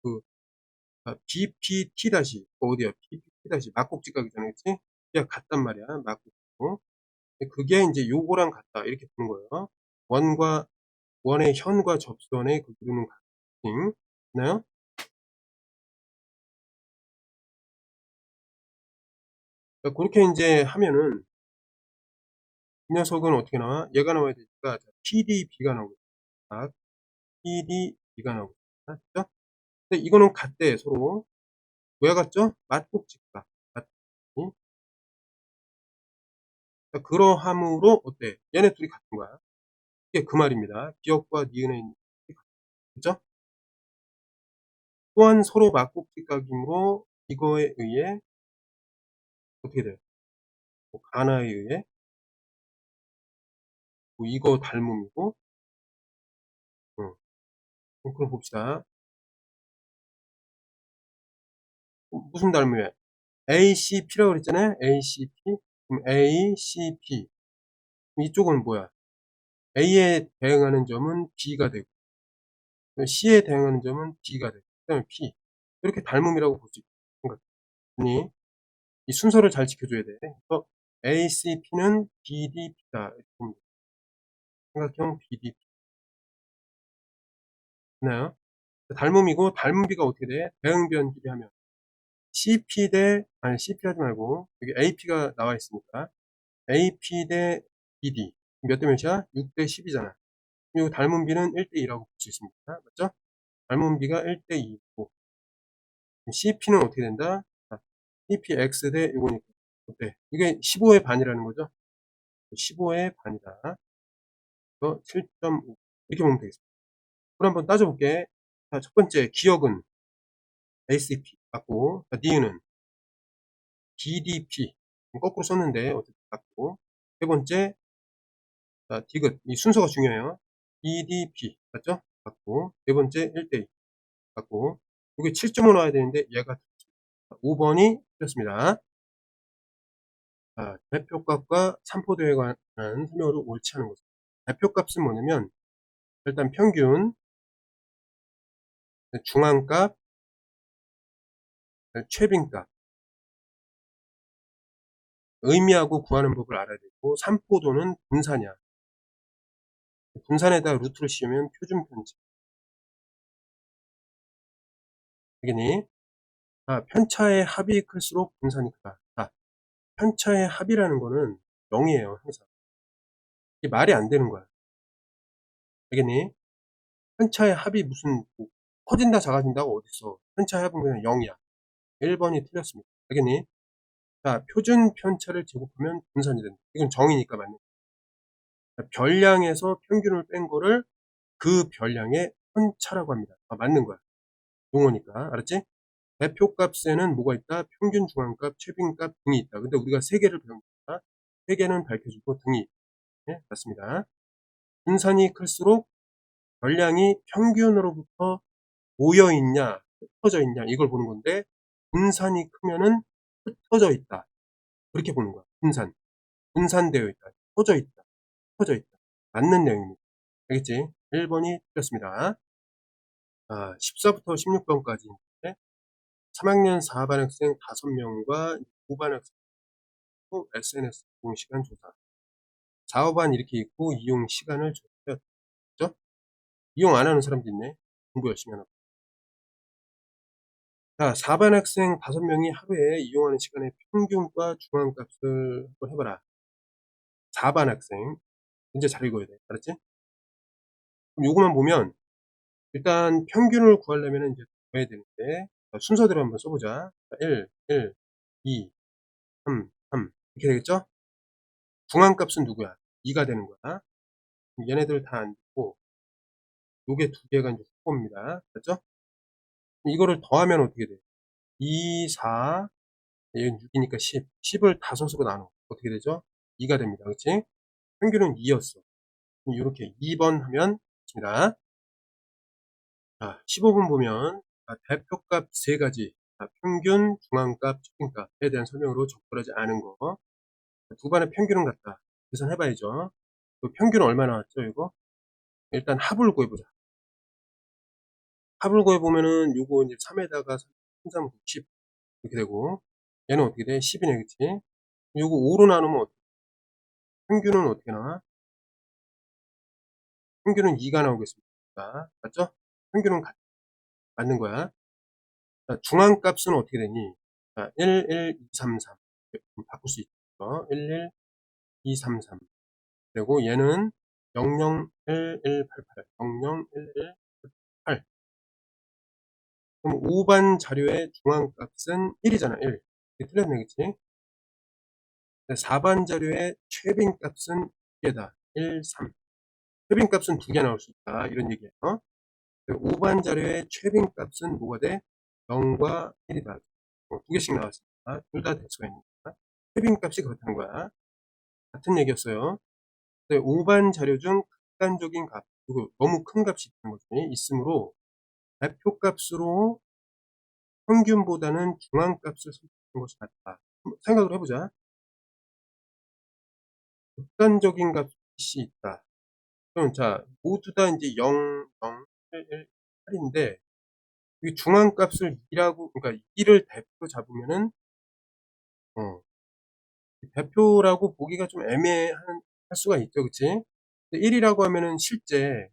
BPT 다시 어디야? BPT 다시 막국지각이잖아, 그치? 그냥 같단 말이야, 막국지. 그게 이제 요거랑 같다 이렇게 보는 거예요. 원과 원의 현과 접선의 그 이루는 값. 됐나요? 그렇게 이제 하면은 이 녀석은 어떻게 나와? 얘가 나와야 되니까 PDB가 나오겠다. PDB가 나오겠다. 그죠? 근데 이거는 같대 서로. 왜 같죠? 맞국지가. 맞국지. 그러함으로 어때? 얘네 둘이 같은 거야. 이게 그 말입니다. 기억과 니은에 있는 게 같다. 그죠? 또한 서로 맞국지각이므로 이거에 의해 어떻게 돼요? 뭐 가나에 의해 뭐 이거 닮음이고, 그럼 봅시다. 무슨 닮음이야? ACP라고 그랬잖아요. ACP. 그럼 ACP. 이쪽은 뭐야? A에 대응하는 점은 B가 되고, C에 대응하는 점은 D가 되고, 그 다음에 P. 이렇게 닮음이라고 볼 수 있는 거니, 이 순서를 잘 지켜줘야 돼. 그래서 ACP는 BDP다. 이렇게 보면 돼. 삼각형 BDP. 나요? 닮음이고, 닮음비가 어떻게 돼? 대응변끼리 하면 CP 아니 CP 하지 말고, 여기 AP가 나와 있으니까 AP 대 BD 몇 대 몇이야? 6대 10이잖아. 그리고 닮은비는 1대 2라고 볼 수 있습니다. 맞죠? 닮은비가 1대 2고, CP는 어떻게 된다? CPX 대 이거니까 어때? 이게 15의 반이라는 거죠. 15의 반이다. 그래서 7.5 이렇게 보면 되겠습니다. 그럼 한번 따져볼게. 자, 첫 번째 기억은 ACP 맞고, 니은은 DDP 거꾸로 썼는데 어떻게 맞고, 세 번째 디귿 이 순서가 중요해요. DDP 맞죠? 맞고, 네 번째 1대2 맞고, 이게 7.5 나와야 되는데 얘가 5번이 틀렸습니다. 대표값과 산포도에 관한 설명으로 옳지 않은 것은, 대표값은 뭐냐면 일단 평균, 중앙값, 최빈값 의미하고 구하는 법을 알아야 되고, 산포도는 분산이야. 분산에다 루트를 씌우면 표준 편차. 되겠니? 편차의 합이 클수록 분산이 크다. 편차의 합이라는 거는 0이에요, 항상. 이게 말이 안 되는 거야. 알겠니? 편차의 합이 무슨 뭐 커진다 작아진다가 어딨어. 편차의 합은 그냥 0이야. 1번이 틀렸습니다. 알겠니? 자, 표준 편차를 제곱하면 분산이 된다. 이건 정이니까 맞는 거야. 별량에서 평균을 뺀 거를 그 별량의 편차라고 합니다. 맞는 거야. 용어니까. 알았지? 대표값에는 뭐가 있다? 평균, 중앙값, 최빈값 등이 있다. 근데 우리가 세 개를 배웁니다. 세 개는 밝혀주고 등이. 네, 맞습니다. 분산이 클수록 별량이 평균으로부터 모여 있냐, 흩어져 있냐, 이걸 보는 건데, 분산이 크면은 흩어져 있다. 그렇게 보는 거야. 분산되어 있다. 흩어져 있다. 흩어져 있다. 맞는 내용입니다. 알겠지? 1번이 틀렸습니다. 14부터 16번까지 3학년 4반 학생 5명과 9반 학생 SNS 이용 시간 조사. 4, 5반 이렇게 있고 이용 시간을 조사했죠? 이용 안 하는 사람도 있네. 공부 열심히 하나. 자, 4반 학생 5명이 하루에 이용하는 시간의 평균과 중앙값을 한번 해봐라. 4반 학생. 이제 잘 읽어야 돼. 알았지? 그럼 요거만 보면, 일단 평균을 구하려면 이제 구해야 되는데, 순서대로 한번 써보자. 1, 1, 2, 3, 3. 이렇게 되겠죠? 중앙값은 누구야? 2가 되는 거야. 얘네들 다 안 되고, 요게 두 개가 이제 후보입니다. 맞죠? 이거를 더하면 어떻게 돼? 2, 4, 얘는 6이니까 10. 10을 다섯으로 나눠. 어떻게 되죠? 2가 됩니다. 그치? 평균은 2였어. 이렇게 2번 하면 됩니다. 자, 15번 보면 대표값 세 가지, 평균, 중앙값, 최빈값에 대한 설명으로 적절하지 않은 거. 두 반의 평균은 같다. 계산해봐야죠. 평균은 얼마 나왔죠, 이거? 일단 합을 구해보자. 합을 구해보면은 요거 이제 3에다가 3, 3, 9, 10 이렇게 되고, 얘는 어떻게 돼? 10이네, 그치? 요거 5로 나누면 평균은 어떻게 나와? 평균은 2가 나오겠습니다. 맞죠? 평균은 맞는 거야. 자, 중앙값은 어떻게 되니? 자, 1, 1, 2, 3, 3. 바꿀 수 있죠. 1, 1, 2, 3, 3. 그리고 얘는 0, 0, 1, 1, 8, 8. 0, 0, 1, 1, 8. 그럼 5반 자료의 중앙값은 1이잖아, 1. 이게 틀렸네, 그치? 4반 자료의 최빈값은 2개다. 1, 3. 최빈값은 2개 나올 수 있다. 이런 얘기예요. 5반 자료의 최빈값은 뭐가 돼? 0과 1이다. 2개씩 나왔습니다. 둘 다 될 수가 있으니까. 최빈값이 그렇다는 거야. 같은 얘기였어요. 5반 자료 중 극단적인 값, 그리고 너무 큰 값이 있는 것이 있으므로 대표값으로 평균보다는 중앙값을 선택하는 것이 낫다. 생각을 해보자. 극단적인 값이 있다. 그럼 자, 모두 다 이제 0, 0, 1, 1, 8인데 이 중앙값을 2라고, 그러니까 2를 대표 잡으면은 대표라고 보기가 좀 애매할 수가 있죠, 그치? 1이라고 하면은 실제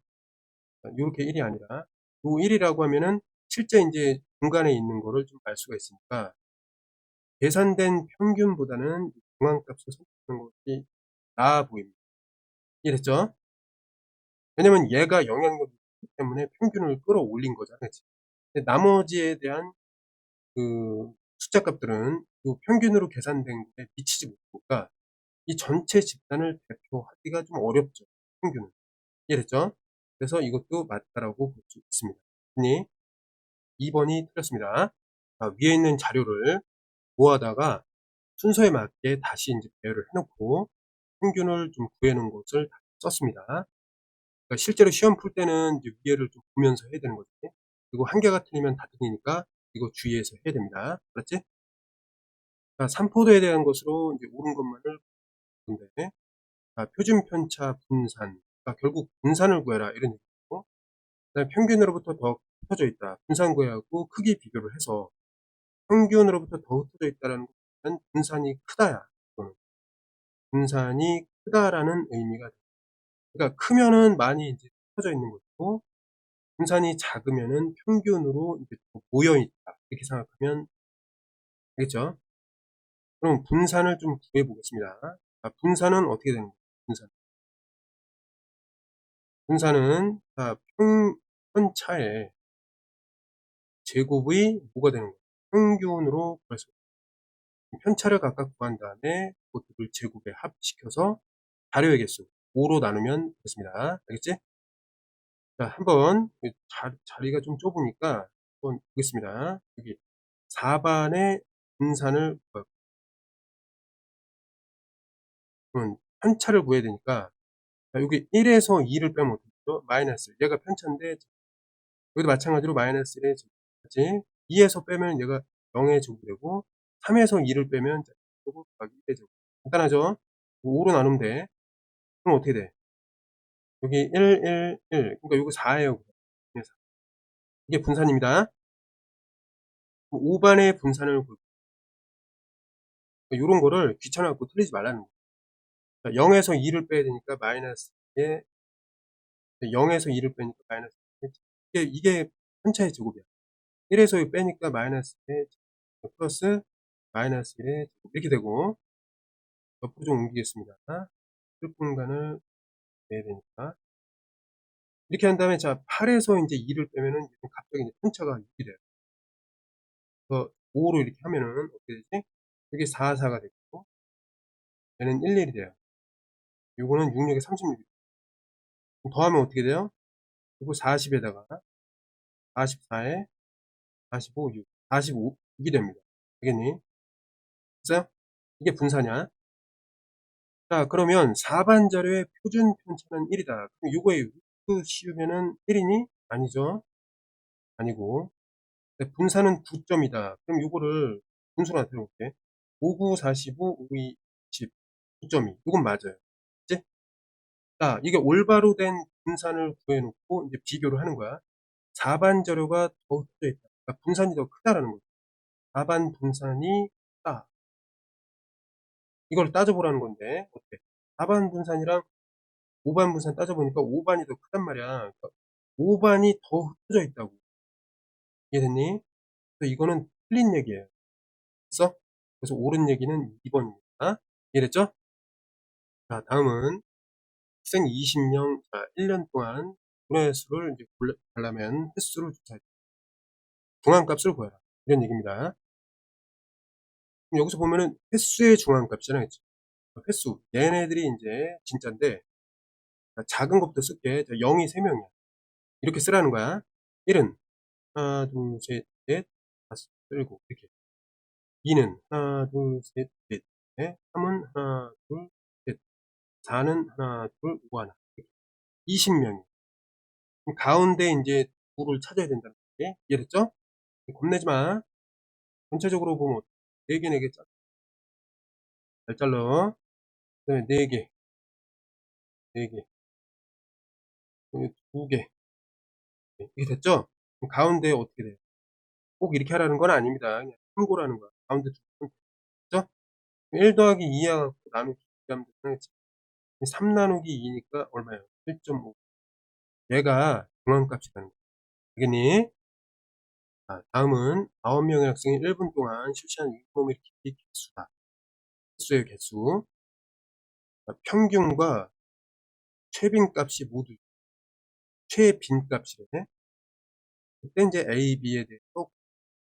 요렇게 1이 아니라 요 1이라고 하면은 실제 이제 중간에 있는 거를 좀 알 수가 있으니까 계산된 평균보다는 중앙값을 선택하는 것이 나아 보입니다. 이해됐죠? 왜냐면 얘가 영향력이 있기 때문에 평균을 끌어올린 거잖아요. 그치? 근데 나머지에 대한 그 숫자 값들은 요 평균으로 계산된 거에 미치지 못하니까 이 전체 집단을 대표하기가 좀 어렵죠. 평균은. 이해됐죠? 그래서 이것도 맞다라고 볼 수 있습니다. 2번이 틀렸습니다. 위에 있는 자료를 모아다가 순서에 맞게 다시 이제 배열을 해놓고 평균을 좀 구해놓은 것을 썼습니다. 그러니까 실제로 시험 풀 때는 이제 위에를 좀 보면서 해야 되는 거지. 그리고 한 개가 틀리면 다 틀리니까 이거 주의해서 해야 됩니다. 그렇지? 자, 삼포도에 대한 것으로 이제 옳은 것만을 보는데, 표준 편차 분산. 그러니까 결국 분산을 구해라 이런 얘기고, 그다음에 평균으로부터 더 흩어져 있다. 분산 구해하고 크기 비교를 해서 평균으로부터 더 흩어져 있다라는 것은 분산이 크다야. 이거는. 분산이 크다라는 의미가 됩니다. 그러니까 크면은 많이 이제 흩어져 있는 것이고, 분산이 작으면은 평균으로 이제 모여 있다. 이렇게 생각하면 되겠죠? 그럼 분산을 좀 구해 보겠습니다. 분산은 어떻게 되는 거예요? 분산은 편차의 제곱의 뭐가 되는 거예요? 평균으로 구할 수 있어요. 편차를 각각 구한 다음에 그것들을 제곱에 합시켜서 자료의 개수 5로 나누면 되겠습니다. 알겠지? 자, 한번 자리가 좀 좁으니까 한번 보겠습니다. 여기 4반의 분산을 그러면 편차를 구해야 되니까 여기 1에서 2를 빼면 어떻게 되죠? 마이너스. 얘가 편차인데 여기도 마찬가지로 마이너스 1의 제곱이지. 2에서 빼면 얘가 0의 제곱이 되고 3에서 2를 빼면 제곱 곱하기 1의 제곱. 간단하죠? 5로 나누면 돼. 그럼 어떻게 돼? 여기 1, 1, 1. 그러니까 여기 4예요. 이게 분산입니다. 5반의 분산을 이런 거를 귀찮아갖고 틀리지 말라는 거예요. 0에서 2를 빼야 되니까 마이너스에 0에서 2를 빼니까 마이너스. 이게 편차의 제곱이야. 1에서 빼니까 마이너스의 제곱 플러스 마이너스 1의 제곱 이렇게 되고 옆으로 좀 옮기겠습니다. 출분간을 내야 되니까 이렇게 한 다음에 자 8에서 이제 2를 빼면은 갑자기 이제 편차가 6이 돼요. 그래서 5로 이렇게 하면은 어떻게 되지? 여기 4, 4가 되고 얘는 1, 1이 돼요. 요거는 6, 6에 36이 돼요. 더하면 어떻게 돼요? 이거 40에다가 44에 45, 6, 45, 6이 됩니다. 되겠니? 됐어요? 이게 분사냐? 자, 그러면 4반 자료의 표준 편차는 1이다. 그럼 요거에 루트 씌우면은 1이니? 아니죠. 아니고. 네, 분산은 9점이다. 그럼 요거를 분수로 나타내 볼게. 5, 9, 45, 5, 2, 10. 9.2. 이건 맞아요. 그치? 자, 이게 올바로 된 분산을 구해놓고 이제 비교를 하는 거야. 4반 자료가 더 흩어져 있다. 그러니까 분산이 더 크다라는 거죠. 4반 분산이 크다. 이걸 따져보라는 건데, 어때? 4반 분산이랑 5반 분산 따져보니까 5반이 더 크단 말이야. 그러니까 5반이 더 흩어져 있다고. 이해됐니? 그래서 이거는 틀린 얘기예요. 됐어? 그래서 옳은 얘기는 2번입니다. 이해됐죠? 자, 다음은 학생 20명, 자, 1년 동안 분해 수를 이제 구하려면 횟수를 조사해. 중앙값을 구해라. 이런 얘기입니다. 그럼 여기서 보면은 횟수의 중앙값이잖아요. 그치? 횟수. 얘네들이 이제 진짜인데, 작은 것부터 쓸게. 0이 3명이야. 이렇게 쓰라는 거야. 1은 하나, 둘, 셋, 넷, 다섯, 일곱. 이렇게. 2는 하나, 둘, 셋, 넷. 3은 하나, 둘, 셋. 4는 하나, 둘, 5 하나. 20명이. 가운데 이제 9를 찾아야 된다는 거지. 이해됐죠? 겁내지 마. 전체적으로 보면 4개, 4개 잘 잘라. 그 다음에 4개, 4개, 2개. 이게 됐죠? 그럼 가운데 어떻게 돼요? 꼭 이렇게 하라는 건 아닙니다. 그냥 참고라는 거야. 가운데 두 개. 됐죠? 1 더하기 2 하고 나누기 2 하면 되겠지. 3 나누기 2니까 얼마예요? 1.5. 얘가 중앙값이라는 거야. 알겠니? 자, 다음은 9명의 학생이 1분 동안 실시한 윗몸 일으키기 개수다. 개수의 개수. 자, 평균과 최빈값이 모두 최빈값이래. 그때 이제 A, B에 대해서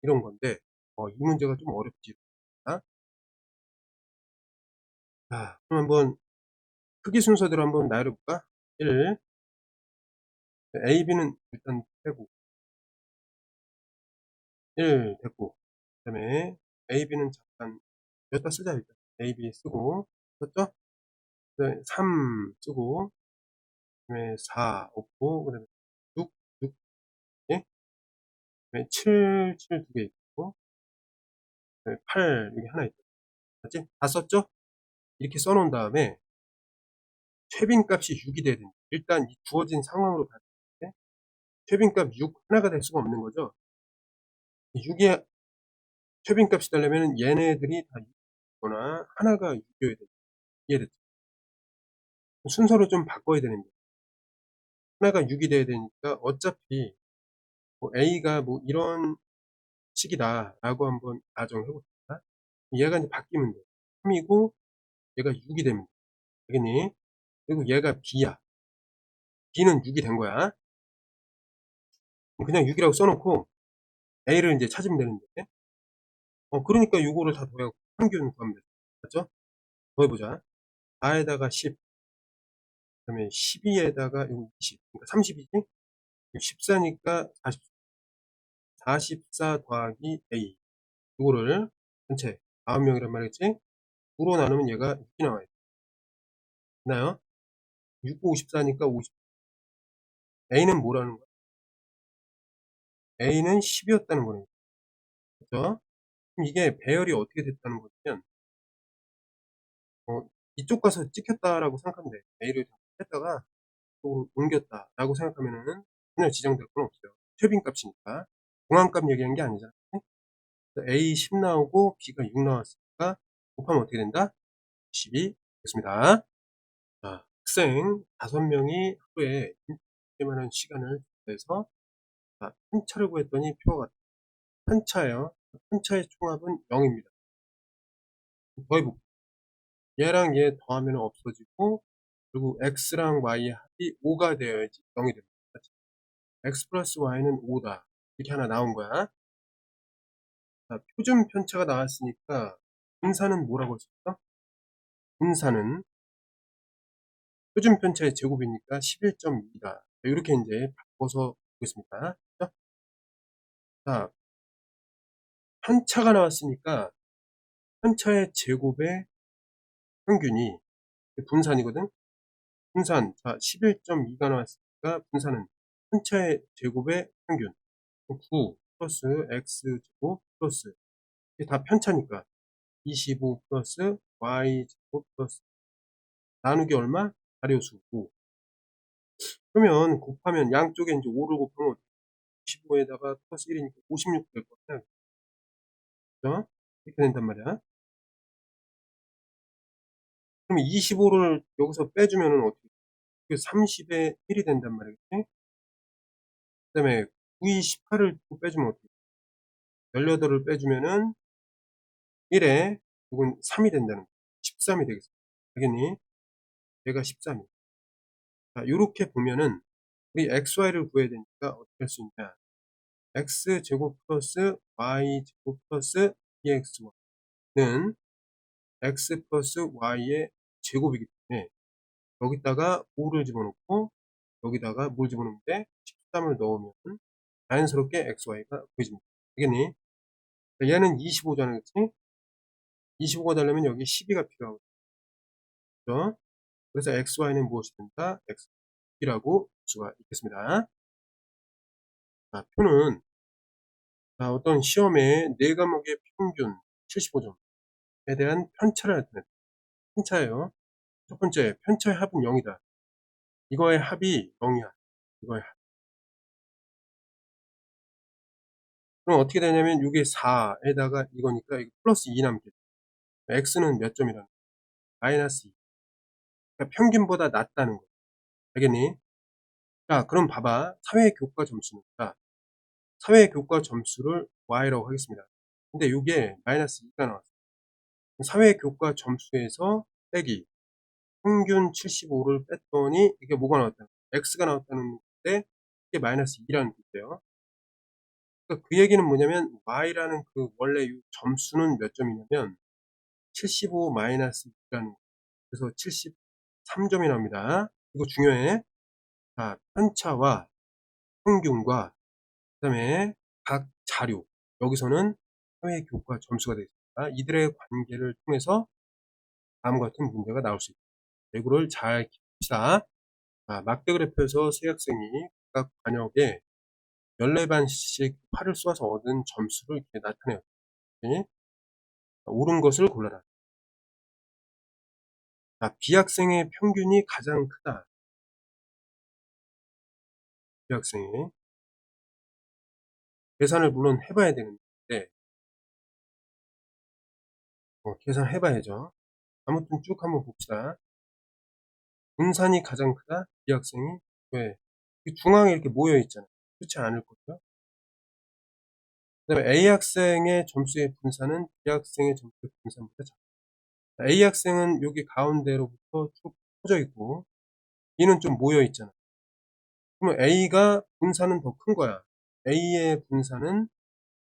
이런 건데, 이 문제가 좀 어렵지. 자, 그럼 한번 크기 순서대로 한번 나열해볼까? 1, A, B는 일단 빼고, 1 됐고, 그 다음에 A, B는 잠깐 여기다 쓰자 일단. A, B 쓰고, 썼죠? 그 다음에 3 쓰고, 그 다음에 4 없고, 그 다음에 6, 6, 예? 그 다음에 7, 7 두 개 있고, 그 다음에 8 여기 하나 있고, 맞지? 다 썼죠? 이렇게 써놓은 다음에 최빈값이 6이 돼야 됩니다. 일단 이 주어진 상황으로 봤을 때 최빈값 6 하나가 될 수가 없는 거죠. 6이 최빈값이 되려면 얘네들이 다 6이거나 하나가 6이어야 돼요. 이해됐죠? 순서를 좀 바꿔야 되는데 하나가 6이 돼야 되니까 어차피 뭐 A가 뭐 이런 식이다 라고 한번 가정해 봅시다. 얘가 이제 바뀌면 돼요. 3이고 얘가 6이 됩니다. 알겠니? 그리고 얘가 B야. B는 6이 된 거야. 그냥 6이라고 써놓고 A를 이제 찾으면 되는데 그러니까 요거를 다 더해갖고 평균 구하면 되죠. 맞죠? 더해보자. 4에다가 10, 그 다음에 12에다가 20, 그러니까 30이지? 14니까 40, 44 더하기 A. 요거를 전체 9명이란 말이지? 9로 나누면 얘가 6이 나와요. 됐나요? 6, 54니까 50. A는 뭐라는 거야? A는 10이었다는 거네. 그죠? 그럼 이게 배열이 어떻게 됐다는 거냐면, 이쪽 가서 찍혔다라고 생각하면 돼. A를 했다가 쪽으로 옮겼다라고 생각하면은 전혀 지정될 건 없어요. 최빈값이니까. 공항값 얘기한 게 아니잖아요. A 10 나오고 B가 6 나왔으니까 곱하면 어떻게 된다? 12 됐습니다. 자, 학생 5명이 하루에 이만한 시간을 내서 편차를 구했더니 표가 같다. 편차요. 편차의 총합은 0입니다. 더해볼게요. 얘랑 얘 더하면 없어지고 그리고 x랑 y의 합이 5가 되어야지 0이 됩니다. x 플러스 y는 5다. 이렇게 하나 나온 거야. 자, 표준 편차가 나왔으니까 분산은 뭐라고 했었어? 분산은 표준 편차의 제곱이니까 11.2다. 이렇게 이제 바꿔서 보겠습니다. 자, 편차가 나왔으니까 편차의 제곱의 평균이 분산이거든. 분산, 자, 11.2가 나왔으니까 분산은 편차의 제곱의 평균. 9 플러스 x제곱 플러스 이게 다 편차니까 25 플러스 y제곱 플러스 나누기 얼마? 자료수 5. 그러면 곱하면 양쪽에 이제 5를 곱하면 55에다가 플러스 1이니까 56 될 거야. 그죠? 이렇게 된단 말이야. 그럼 25를 여기서 빼주면은 어떻게 돼? 30에 1이 된단 말이겠지? 그 다음에 9, 18을 또 빼주면 어떻게 돼? 18을 빼주면은 1에 이건 3이 된다는 거야. 13이 되겠어. 알겠니? 얘가 13이야. 자, 요렇게 보면은 우리 xy를 구해야 되니까 어떻게 할 수 있냐? x제곱 플러스 y제곱 플러스 2xy는 x 플러스 y의 제곱이기 때문에 여기다가 5를 집어넣고 여기다가 뭘 집어넣는데 13을 넣으면 자연스럽게 xy가 구해집니다. 알겠니? 얘는 25잖아, 그치? 25가 되려면 여기 12가 필요하거든요. 그죠? 그래서 xy는 무엇이 된다? x이라고 볼 수가 있겠습니다. 자, 표는 어떤 시험에 4과목의 평균 75점에 대한 편차를 나타냅니다. 편차예요. 첫 번째, 편차의 합은 0이다. 이거의 합이 0이야. 이거의 합. 그럼 어떻게 되냐면 이게 4에다가 이거니까 이거 플러스 2 남겠죠. x는 몇 점이라는 거야? 마이너스 2. 그러니까 평균보다 낮다는 거야. 알겠니? 자, 그럼 봐봐. 사회교과 점수는 사회교과 점수를 y라고 하겠습니다. 근데 이게 마이너스 2가 나왔어. 사회교과 점수에서 빼기 평균 75를 뺐더니 이게 뭐가 나왔다는 거야? x가 나왔다는 건데 이게 마이너스 2라는 뜻이에요. 그러니까 그 얘기는 뭐냐면 y라는 그 원래 이 점수는 몇 점이냐면 75 마이너스 2라는 거. 그래서 73점이 나옵니다. 이거 중요해. 자, 편차와 평균과 그다음에 각 자료 여기서는 사회교과 점수가 되겠습니다. 이들의 관계를 통해서 다음과 같은 문제가 나올 수 있습니다. 이거를 잘 깁시다. 막대그래프에서 세 학생이 각 반역에 14반씩 활을 쏘아서 얻은 점수를 이렇게 나타내요. 네. 옳은 것을 골라라. B학생의 평균이 가장 크다. B학생이 계산을 물론 해봐야 되는데 계산해봐야죠. 아무튼 쭉 한번 봅시다. 분산이 가장 크다. B학생이 왜? 중앙에 이렇게 모여 있잖아요. 그렇지 않을 거죠. 그 다음에 A학생의 점수의 분산은 B학생의 점수의 분산보다 작다. A학생은 여기 가운데로부터 쭉 퍼져 있고 B는 좀 모여 있잖아. 그러면 A가 분산은 더 큰 거야. A의 분산은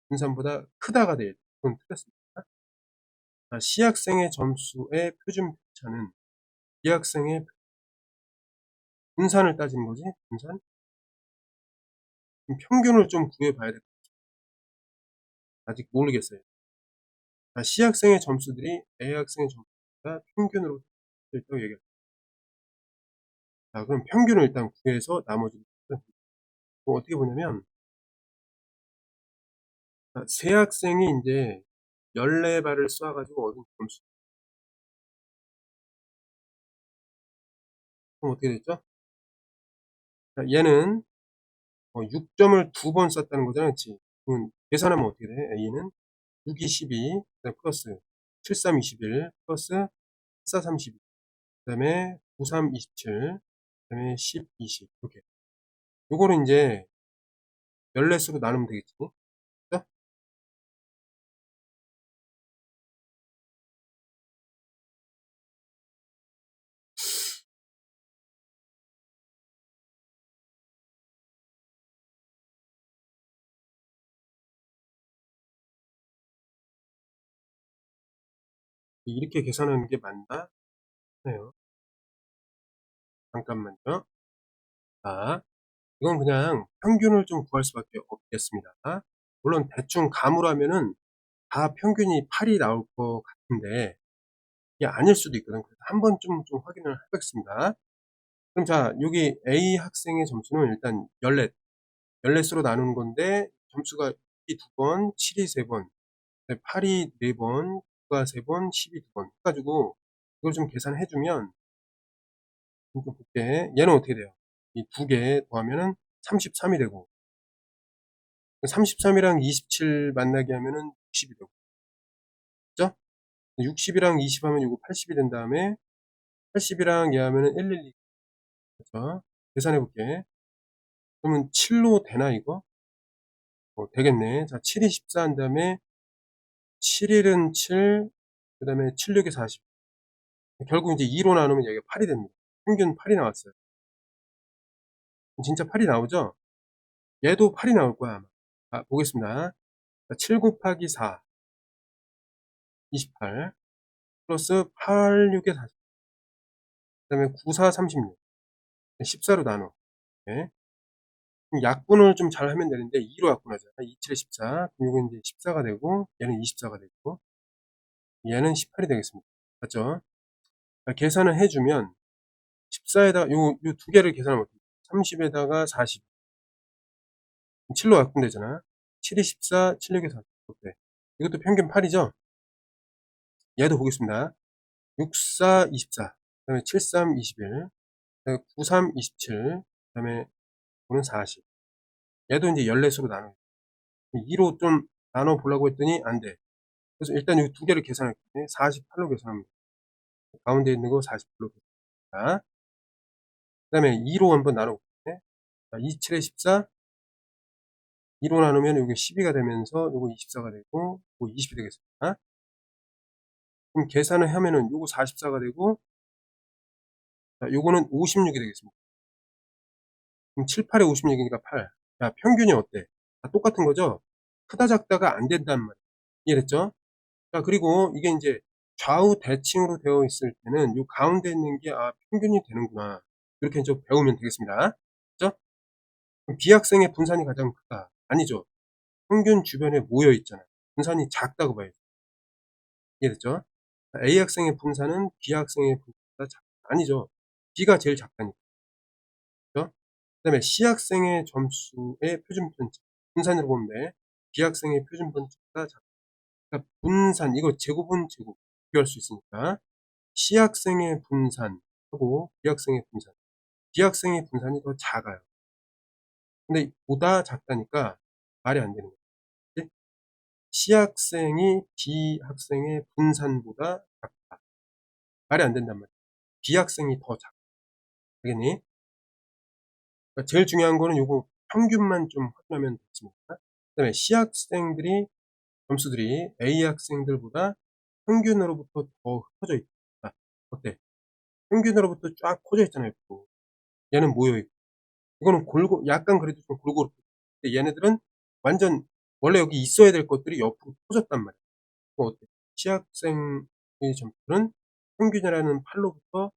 분산보다 크다가 돼야죠. 그건 틀렸습니다. C학생의 점수의 표준 편차는 B학생의 분산을 따지는 거지. 분산. 평균을 좀 구해봐야 될 것 같아요. 아직 모르겠어요. C학생의 점수들이 A학생의 점수보다 평균으로 있다고 얘기합니다. 그럼 평균을 일단 구해서 나머지를 어떻게 보냐면 세 학생이 이제 14발을 쏴가지고 얻은 점수. 그럼 어떻게 됐죠? 얘는 6점을 2번 썼다는 거잖아, 그치? 그럼 계산하면 어떻게 돼? A는 6, 2, 12, 플러스 7, 3, 21, 플러스 14, 32, 그 다음에 9, 3, 27, 그 다음에 10, 20, 이렇게. 요거를 이제 14수로 나누면 되겠지? 그죠? 이렇게 계산하는 게 맞나? 해요. 잠깐만요. 자, 이건 그냥 평균을 좀 구할 수밖에 없겠습니다. 물론 대충 감으로 하면은 다 평균이 8이 나올 것 같은데 이게 아닐 수도 있거든. 그래서 한번 좀 확인을 해보겠습니다. 그럼 자, 여기 A 학생의 점수는 일단 14수로 나누는 건데 점수가 6이 2번, 7이 3번, 8이 4번, 9가 3번, 10이 2번 해가지고 이걸 좀 계산해 주면 좀 볼게. 얘는 어떻게 돼요? 이 두 개 더하면은 33이 되고 33이랑 27 만나게 하면은 60이 되고 그죠? 60이랑 20 하면 이거 80이 된 다음에 80이랑 얘 하면은 112 그죠? 계산해 볼게. 그러면 7로 되나 이거? 되겠네. 자, 7이 14 한 다음에 7일은 7, 그 다음에 7, 6이 40. 결국 이제 2로 나누면 여기가 8이 됩니다. 평균 8이 나왔어요. 진짜 8이 나오죠? 얘도 8이 나올 거야, 아마. 아, 보겠습니다. 7 곱하기 4, 28. 플러스 8, 6에 40. 그 다음에 9, 4, 36. 14로 나눠. 네. 그럼 약분을 좀 잘 하면 되는데, 2로 약분하자. 2, 7에 14. 그럼 이건 이제 14가 되고, 얘는 24가 되고, 얘는 18이 되겠습니다. 맞죠? 계산을 해주면, 14에다가, 요 두 개를 계산하면 어떻게 30에다가 40. 7로 약분되잖아. 7이 14, 7, 6에 40. 어때? 이것도 평균 8이죠? 얘도 보겠습니다. 6, 4, 24. 그 다음에 7, 3, 21. 9, 3, 27. 그 다음에 9는 40. 얘도 이제 14수로 나눠요. 2로 좀 나눠 보려고 했더니 안 돼. 그래서 일단 이 두 개를 계산할게. 48로 계산합니다. 가운데 있는 거 48로 계산합니다. 그 다음에 2로 한번 나눠볼게. 2, 7에 14. 2로 나누면 여기 12가 되면서 요거 24가 되고, 요거 20이 되겠습니다. 그럼 계산을 하면은 요거 44가 되고, 요거는 56이 되겠습니다. 그럼 7, 8에 56이니까 8. 자, 평균이 어때? 다 똑같은 거죠? 크다 작다가 안 된단 말이에요. 이해됐죠? 자, 그리고 이게 이제 좌우 대칭으로 되어 있을 때는 요 가운데 있는 게 평균이 되는구나. 이렇게 좀 배우면 되겠습니다. 그죠? 그럼 B학생의 분산이 가장 크다. 아니죠. 평균 주변에 모여 있잖아요. 분산이 작다고 봐야죠. 이해됐죠? A학생의 분산은 B학생의 분산보다 작다. 아니죠. B가 제일 작다니까. 그죠? 그 다음에 C학생의 점수의 표준 편차. 분산으로 보면 돼. B학생의 표준 편차가 작다. 그러니까 분산, 이거 제곱은 제곱. 비교할 수 있으니까. C학생의 분산하고 B학생의 분산. B학생의 분산이 더 작아요. 근데 보다 작다니까 말이 안 되는 거예요. C학생이 B학생의 분산보다 작다. 말이 안 된단 말이에요. B학생이 더 작다. 알겠니? 그러니까 제일 중요한 거는 요거 평균만 좀 확인하면 되겠습니다. 그 다음에 C학생들이 점수들이 A학생들보다 평균으로부터 더 흩어져 있다. 어때? 평균으로부터 쫙 퍼져 있잖아요. 얘는 모여있고. 이거는 약간 그래도 좀 골고루. 근데 얘네들은 완전, 원래 여기 있어야 될 것들이 옆으로 퍼졌단 말이야. 그거 어때? C학생의 점수는 평균이라는 팔로부터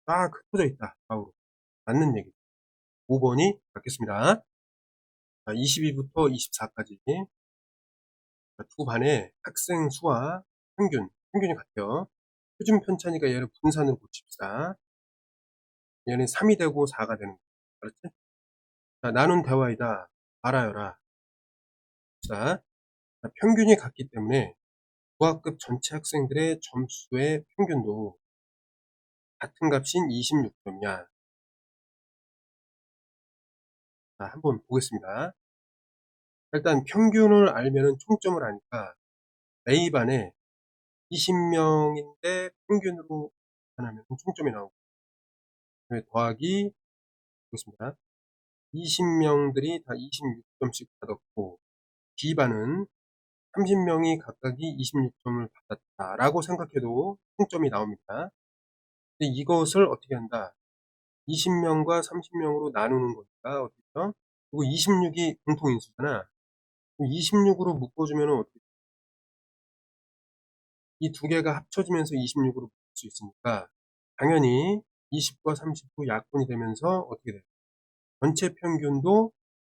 딱 흩어져 있다. 좌우로. 맞는 얘기. 5번이 맞겠습니다. 22부터 24까지. 두 반의 학생 수와 평균이 같아요. 표준 편차니까 얘를 분산으로 고칩시다. 얘는 3이 되고 4가 되는 거야. 그렇지? 자, 나눈 대화이다. 알아요라. 자, 평균이 같기 때문에 고학급 전체 학생들의 점수의 평균도 같은 값인 26점이야. 자, 한번 보겠습니다. 일단 평균을 알면은 총점을 아니까 A반에 20명인데 평균으로 계산하면 총점이 나오고, 더하기 보겠습니다. 20명들이 다 26점씩 받았고, B반은 30명이 각각이 26점을 받았다라고 생각해도 총점이 나옵니다. 근데 이것을 어떻게 한다? 20명과 30명으로 나누는 거니까 어떻게요? 그리고 26이 공통인수잖아. 26으로 묶어주면 어떻게? 이 두 개가 합쳐지면서 26으로 묶을 수 있으니까 당연히 20과 30도 약분이 되면서 어떻게 돼요? 전체 평균도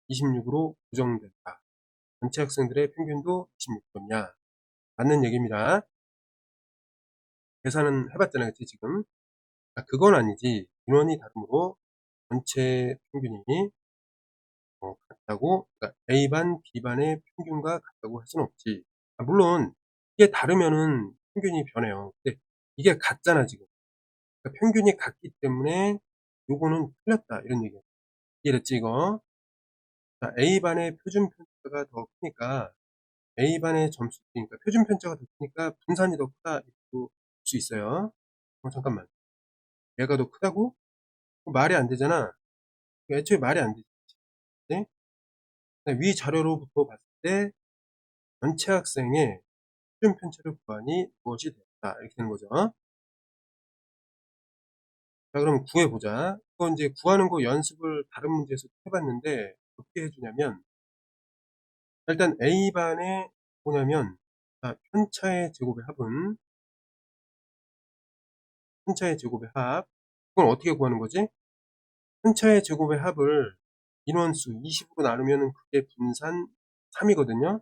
26으로 고정된다. 전체 학생들의 평균도 26점이야. 맞는 얘기입니다. 계산은 해봤잖아요, 그치, 지금? 그건 아니지. 인원이 다르므로 전체 평균이 같다고, 그러니까 A반, B반의 평균과 같다고 할 수는 없지. 물론 이게 다르면은 평균이 변해요. 근데 이게 같잖아 지금. 그러니까 평균이 같기 때문에 요거는 틀렸다 이런 얘기야. 이해됐지 이거? 자, A반의 표준 편차가 더 크니까 A반의 점수, 그러니까 표준 편차가 더 크니까 분산이 더 크다 이렇게 볼 수 있어요. 잠깐만. 얘가 더 크다고? 말이 안 되잖아. 애초에 말이 안 되지. 네? 위 자료로부터 봤을 때 전체 학생의 표준 편차를 구하니 무엇이 되었다. 이렇게 되는 거죠. 자, 그럼 구해보자. 이거 이제 구하는 거 연습을 다른 문제에서 해봤는데, 어떻게 해주냐면, 일단 A반에 뭐냐면, 자, 편차의 제곱의 합은, 편차의 제곱의 합, 이걸 어떻게 구하는 거지? 편차의 제곱의 합을 인원수 20으로 나누면 그게 분산 3이거든요.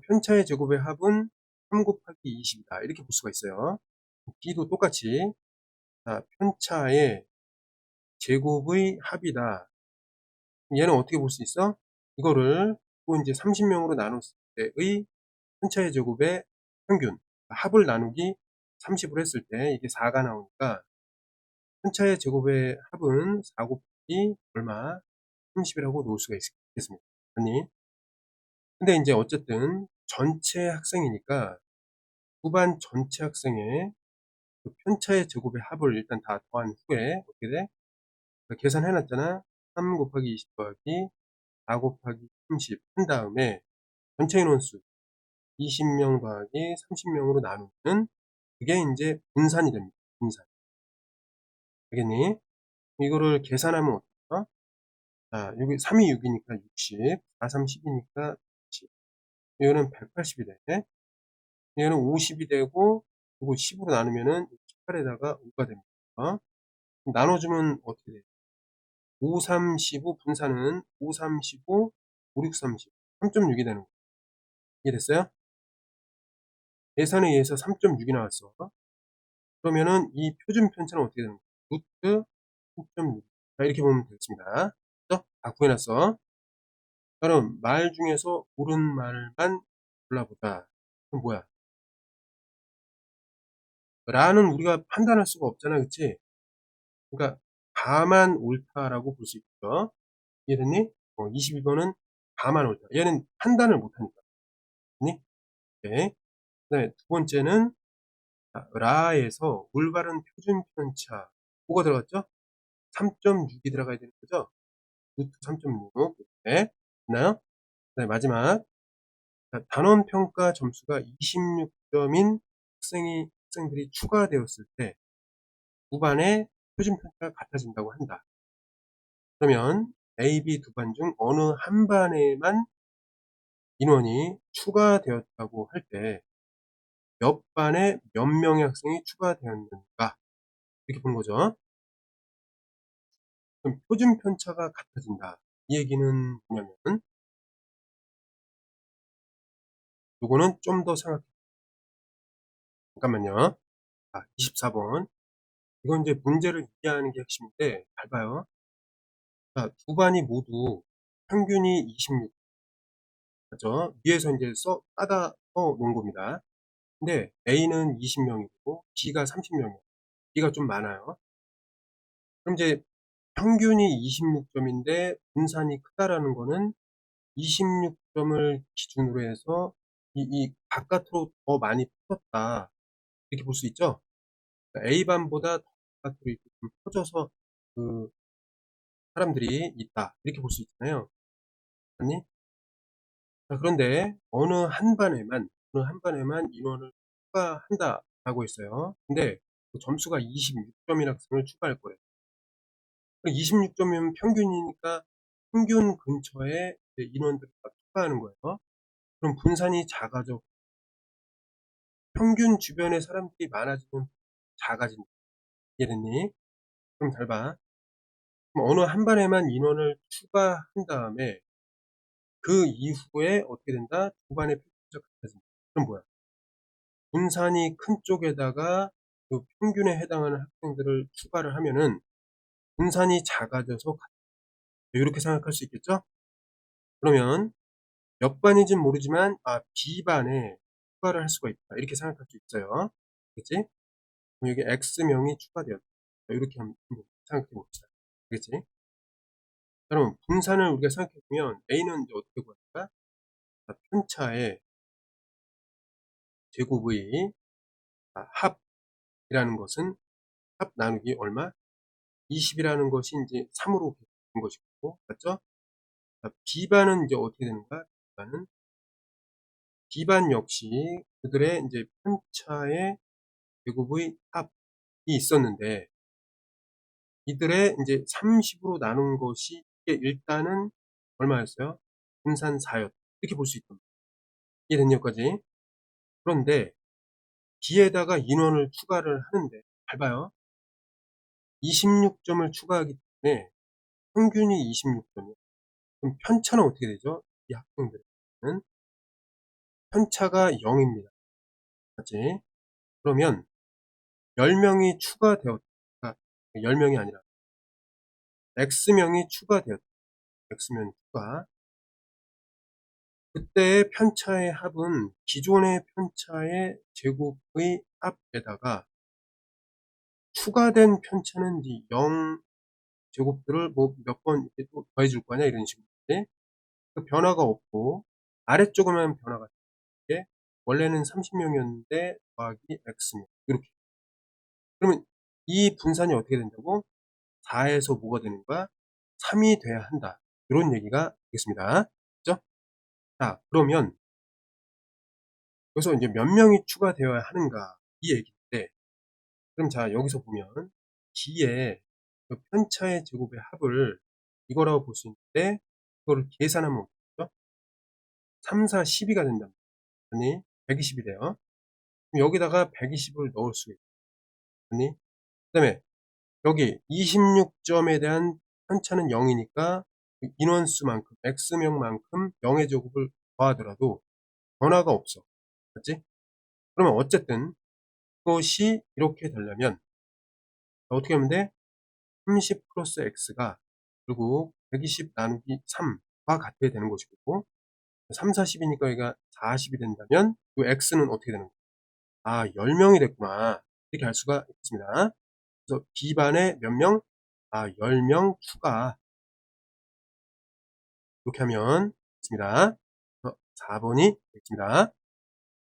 편차의 제곱의 합은 3 곱하기 20이다. 이렇게 볼 수가 있어요. B도 똑같이, 자, 편차의 제곱의 합이다. 얘는 어떻게 볼 수 있어? 이거를 또 이제 30명으로 나눴을 때의 편차의 제곱의 평균, 합을 나누기 30으로 했을 때 이게 4가 나오니까 편차의 제곱의 합은 4 곱하기 얼마? 30이라고 놓을 수가 있겠습니다. 아니, 근데 이제 어쨌든 전체 학생이니까 후반 전체 학생의 그 편차의 제곱의 합을 일단 다 더한 후에 어떻게 돼? 계산해놨잖아. 3 곱하기 20 더하기 4 곱하기 30 한 다음에 전체 인원수 20명 더하기 30명으로 나누면 그게 이제 분산이 됩니다. 분산. 알겠니? 이거를 계산하면 어떨까? 자, 여기 3이 6이니까 60, 4, 3, 10이니까 10. 이거는 180이 돼. 이거는 50이 되고, 이거 10으로 나누면은 18에다가 5가 됩니다. 나눠주면 어떻게 돼? 5, 3, 15 분산은 5, 3, 15, 5, 6, 30. 3.6이 되는 거. 이해됐어요? 계산에 의해서 3.6이 나왔어. 그러면은 이 표준 편차는 어떻게 되는 거야? 루트 3.6. 자, 이렇게 보면 되겠습니다. 그죠? 다 구해놨어. 그럼 말 중에서 옳은 말만 골라보자. 그럼 뭐야? 라는 우리가 판단할 수가 없잖아. 그치? 그러니까 다만 옳다라고 볼 수 있죠. 이해됐니? 22번은 다만 옳다. 얘는 판단을 못하니까. 니? 오케이. 그 다음에 두 번째는 라에서 올바른 표준 편차 뭐가 들어갔죠? 3.6이 들어가야 되는 거죠? 루트 3.6 네. 됐나요? 네, 마지막 단원 평가 점수가 26점인 학생들이 추가되었을 때 후반에 표준 편차가 같아진다고 한다. 그러면 A, B 두 반 중 어느 한 반에만 인원이 추가되었다고 할 때 몇 반에 몇 명의 학생이 추가되었는가 이렇게 보는 거죠. 그럼 표준 편차가 같아진다. 이 얘기는 뭐냐면 요거는 좀 더 생각해. 잠깐만요. 24번. 이건 이제 문제를 이해하는 게 핵심인데 잘 봐요. 자, 두 반이 모두 평균이 26. 맞죠? 위에서 이제 따다 놓은 겁니다. 근데 A는 20명이고 B가 30명이에요. B가 좀 많아요. 그럼 이제 평균이 26점인데 분산이 크다라는 거는 26점을 기준으로 해서 이 바깥으로 더 많이 퍼졌다. 이렇게 볼 수 있죠? 그러니까 A반보다 더 바깥으로 이렇게 좀 퍼져서 그 사람들이 있다. 이렇게 볼 수 있잖아요. 아니? 자, 그런데 어느 한 반에만 인원을 추가한다라고 했어요. 근데 그 점수가 26점인 학생을 추가할 거예요. 26점이면 평균이니까 평균 근처에 인원들을 추가하는 거예요. 그럼 분산이 작아져. 평균 주변에 사람들이 많아지면 작아진다. 이해됐니? 그럼 잘 봐. 그럼 어느 한 반에만 인원을 추가한 다음에 그 이후에 어떻게 된다? 두 반의 평균적 같아진다. 그럼 뭐야? 분산이 큰 쪽에다가 그 평균에 해당하는 학생들을 추가를 하면은 분산이 작아져서 같다. 이렇게 생각할 수 있겠죠? 그러면 몇 반인지는 모르지만 B반에 추가를 할 수가 있다. 이렇게 생각할 수 있어요. 그치? 그럼 여기 X명이 추가되었다. 이렇게 한번 생각해 봅시다. 그치? 그럼 분산을 우리가 생각해 보면 A는 이제 어떻게 구할까? 편차의 제곱의 합이라는 것은 합 나누기 얼마? 20이라는 것이 이제 3으로 된 것이고, 맞죠? B반은 이제 어떻게 되는가? B반 역시 그들의 이제 편차의 제곱의 합이 있었는데, 이들의 이제 30으로 나눈 것이 이게 일단은 얼마였어요? 분산 4였다. 이렇게 볼 수 있단 말이에요. 이해됐냐, 여기까지? 그런데 B에다가 인원을 추가를 하는데, 잘 봐요. 26점을 추가하기 때문에 평균이 26점이에요. 그럼 편차는 어떻게 되죠? 이 학생들은 편차가 0입니다. 맞지? 그러면 10명이 추가되었다. 10명이 아니라 X명이 추가되었다. X명이 추가. 그때의 편차의 합은 기존의 편차의 제곱의 합에다가 추가된 편차는 0 제곱들을 뭐 몇 번 이렇게 또 더해줄 거냐 이런 식으로. 그 변화가 없고 아래쪽에만 변화가 있게 원래는 30명이었는데 더하기 X명 이렇게. 그러면 이 분산이 어떻게 된다고? 4에서 뭐가 되는 거야? 3이 돼야 한다. 이런 얘기가 되겠습니다. 그죠? 자, 그러면 여기서 이제 몇 명이 추가되어야 하는가 이 얘기인데, 그럼 자 여기서 보면 B의 그 편차의 제곱의 합을 이거라고 볼 수 있는데, 이거를 계산하면 어떻죠? 3, 4, 12가 된다. 아니 120이 돼요. 그럼 여기다가 120을 넣을 수 있죠. 아니 그 다음에 여기 26점에 대한 편차는 0이니까 인원수만큼 X명만큼 0의 제곱을 더하더라도 변화가 없어. 맞지? 그러면 어쨌든 이것이 이렇게 되려면 어떻게 하면 돼? 30 플러스 X가 결국 120 나누기 3과 같아야 되는 것이고, 3, 40이니까 여기가 40이 된다면 이 X는 어떻게 되는 거야? 10명이 됐구나. 이렇게 알 수가 있습니다. 그래서 B반에 몇 명? 10명 추가. 이렇게 하면 있습니다. 4번이 되겠습니다.